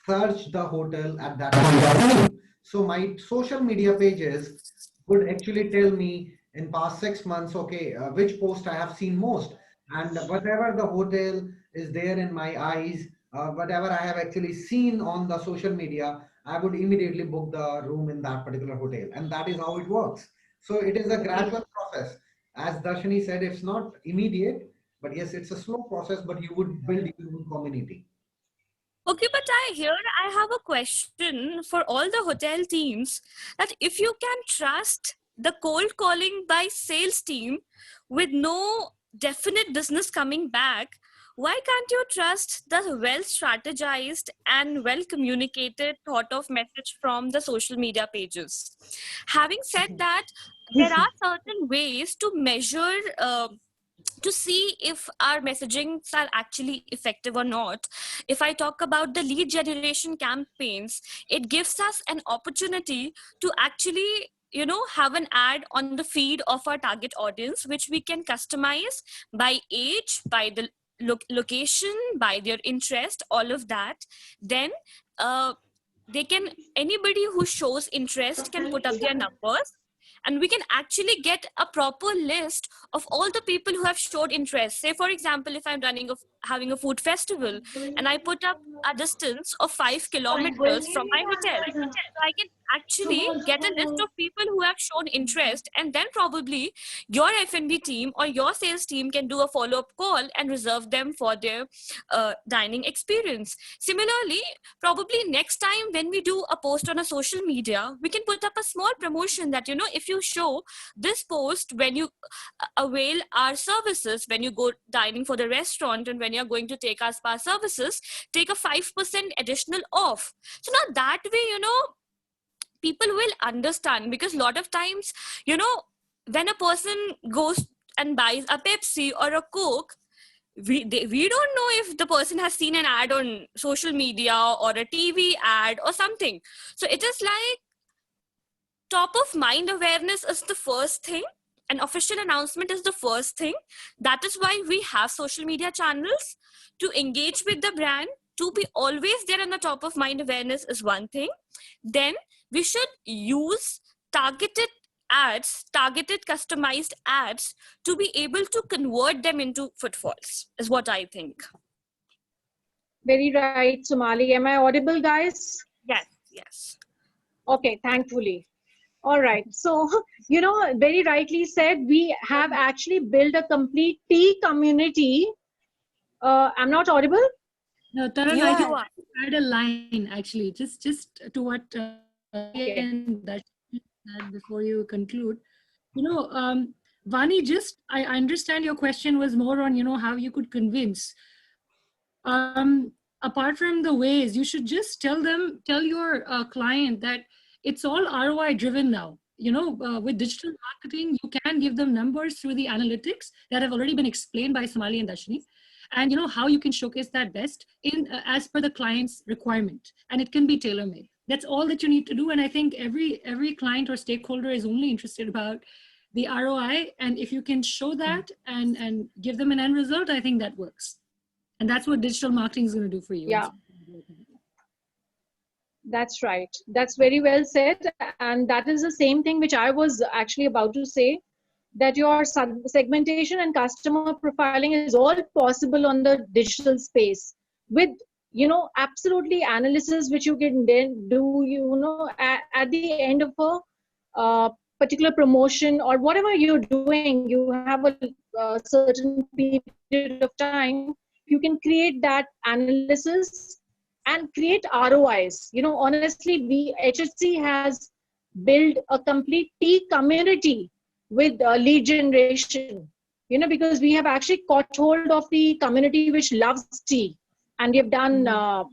search the hotel at that point of time. So my social media pages would actually tell me in past 6 months, okay, which post I have seen most, and whatever the hotel is there in my eyes, whatever I have actually seen on the social media, I would immediately book the room in that particular hotel, and that is how it works. So it is a gradual process. As Darshini said, it's not immediate, but yes, it's a slow process, but you would build your own community. Okay, but I have a question for all the hotel teams, that if you can trust the cold calling by sales team with no definite business coming back, why can't you trust the well strategized and well communicated thought of message from the social media pages? Having said that, there are certain ways to measure to see if our messagings are actually effective or not. If I talk about the lead generation campaigns, it gives us an opportunity to actually, you know, have an ad on the feed of our target audience, which we can customize by age, by the location, by their interest, all of that. Then they can, anybody who shows interest can put up their numbers, and we can actually get a proper list of all the people who have showed interest. Say for example, if I'm having a food festival and I put up a distance of 5 kilometers from my hotel, so I can actually get a list of people who have shown interest, and then probably your F&B team or your sales team can do a follow-up call and reserve them for their dining experience. Similarly, probably next time when we do a post on a social media, we can put up a small promotion that, you know, if you show this post when you avail our services, when you go dining for the restaurant and when you're going to take our spa services, take a 5% additional off. So now that way, you know, people will understand, because a lot of times, you know, when a person goes and buys a Pepsi or a Coke, we don't know if the person has seen an ad on social media or a TV ad or something. So it is like top of mind awareness is the first thing. An official announcement is the first thing. That is why we have social media channels to engage with the brand. To be always there on the top of mind awareness is one thing. Then we should use targeted ads, targeted customized ads, to be able to convert them into footfalls, is what I think. Very right, Somali. Am I audible, guys? Yes, yes. Okay, thankfully. All right. So, you know, very rightly said, we have actually built a complete tea community. I'm not audible? No, Tarang, You I are. can add a line actually, just to what and that before you conclude. You know, Vani, I understand your question was more on, you know, how you could convince. Apart from the ways, you should just tell your client that it's all ROI driven now. You know, with digital marketing, you can give them numbers through the analytics that have already been explained by Somali and Dashni, and you know how you can showcase that best in as per the client's requirement, and it can be tailor made. That's all that you need to do, and I think every client or stakeholder is only interested about the ROI. And if you can show that and give them an end result, I think that works. And that's what digital marketing is going to do for you. Yeah. That's right. That's very well said. And that is the same thing which I was actually about to say, that your segmentation and customer profiling is all possible on the digital space with, you know, absolutely analysis, which you can then do, you know, at the end of a particular promotion or whatever you're doing, you have a certain period of time, you can create that analysis and create ROIs. You know, honestly, HHC has built a complete tea community with lead generation, you know, because we have actually caught hold of the community which loves tea, and we have done a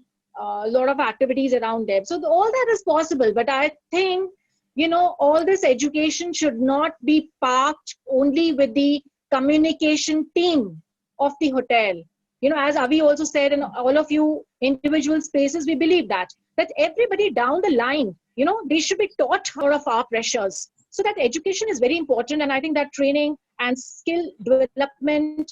lot of activities around them. So all that is possible, but I think, you know, all this education should not be parked only with the communication team of the hotel. You know, as Avi also said, in all of you individual spaces, we believe that everybody down the line, you know, they should be taught more of our pressures. So that education is very important. And I think that training and skill development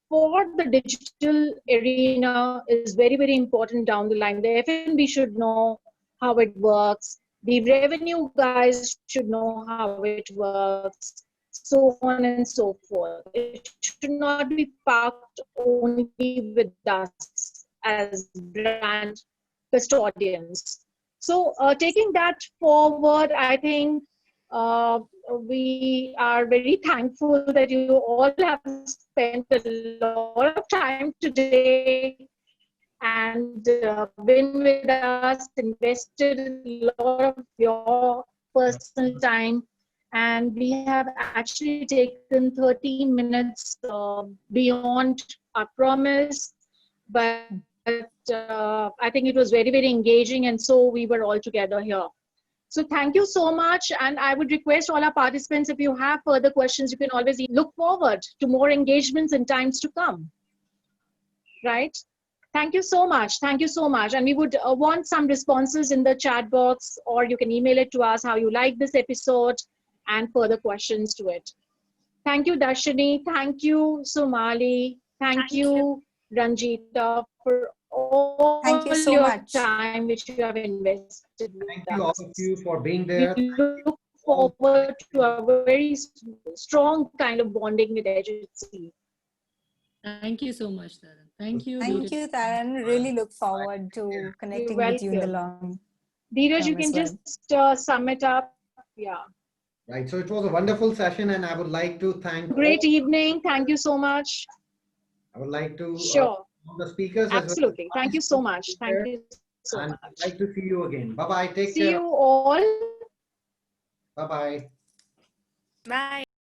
for the digital arena is very, very important down the line. The F&B should know how it works. The revenue guys should know how it works, so on and so forth. It should not be parked only with us as brand custodians. So taking that forward, I think we are very thankful that you all have spent a lot of time today and been with us, invested a lot of your personal time. And we have actually taken 13 minutes beyond our promise. But I think it was very, very engaging. And so we were all together here. So thank you so much. And I would request all our participants, if you have further questions, you can always look forward to more engagements in times to come. Right? Thank you so much. Thank you so much. And we would want some responses in the chat box, or you can email it to us how you like this episode and further questions to it. Thank you, Darshini. Thank you, Somali. Thank you, Ranjita, for all so your much. time which you have invested with Thank you all us. of you for being there. We look forward to a very strong kind of bonding with HHC. Thank you so much, Taran. Thank you. Thank you, Taran. Really look forward to connecting with you in the long Dheeraj, term you can as just sum it up. Yeah. Right. So it was a wonderful session, and I would like to thank. Great evening. Thank you so much. I would like to sure the speakers. Absolutely. Thank you so much. Thank you so and much. I'd like to see you again. Bye bye. Take See care. you all. Bye bye. Bye.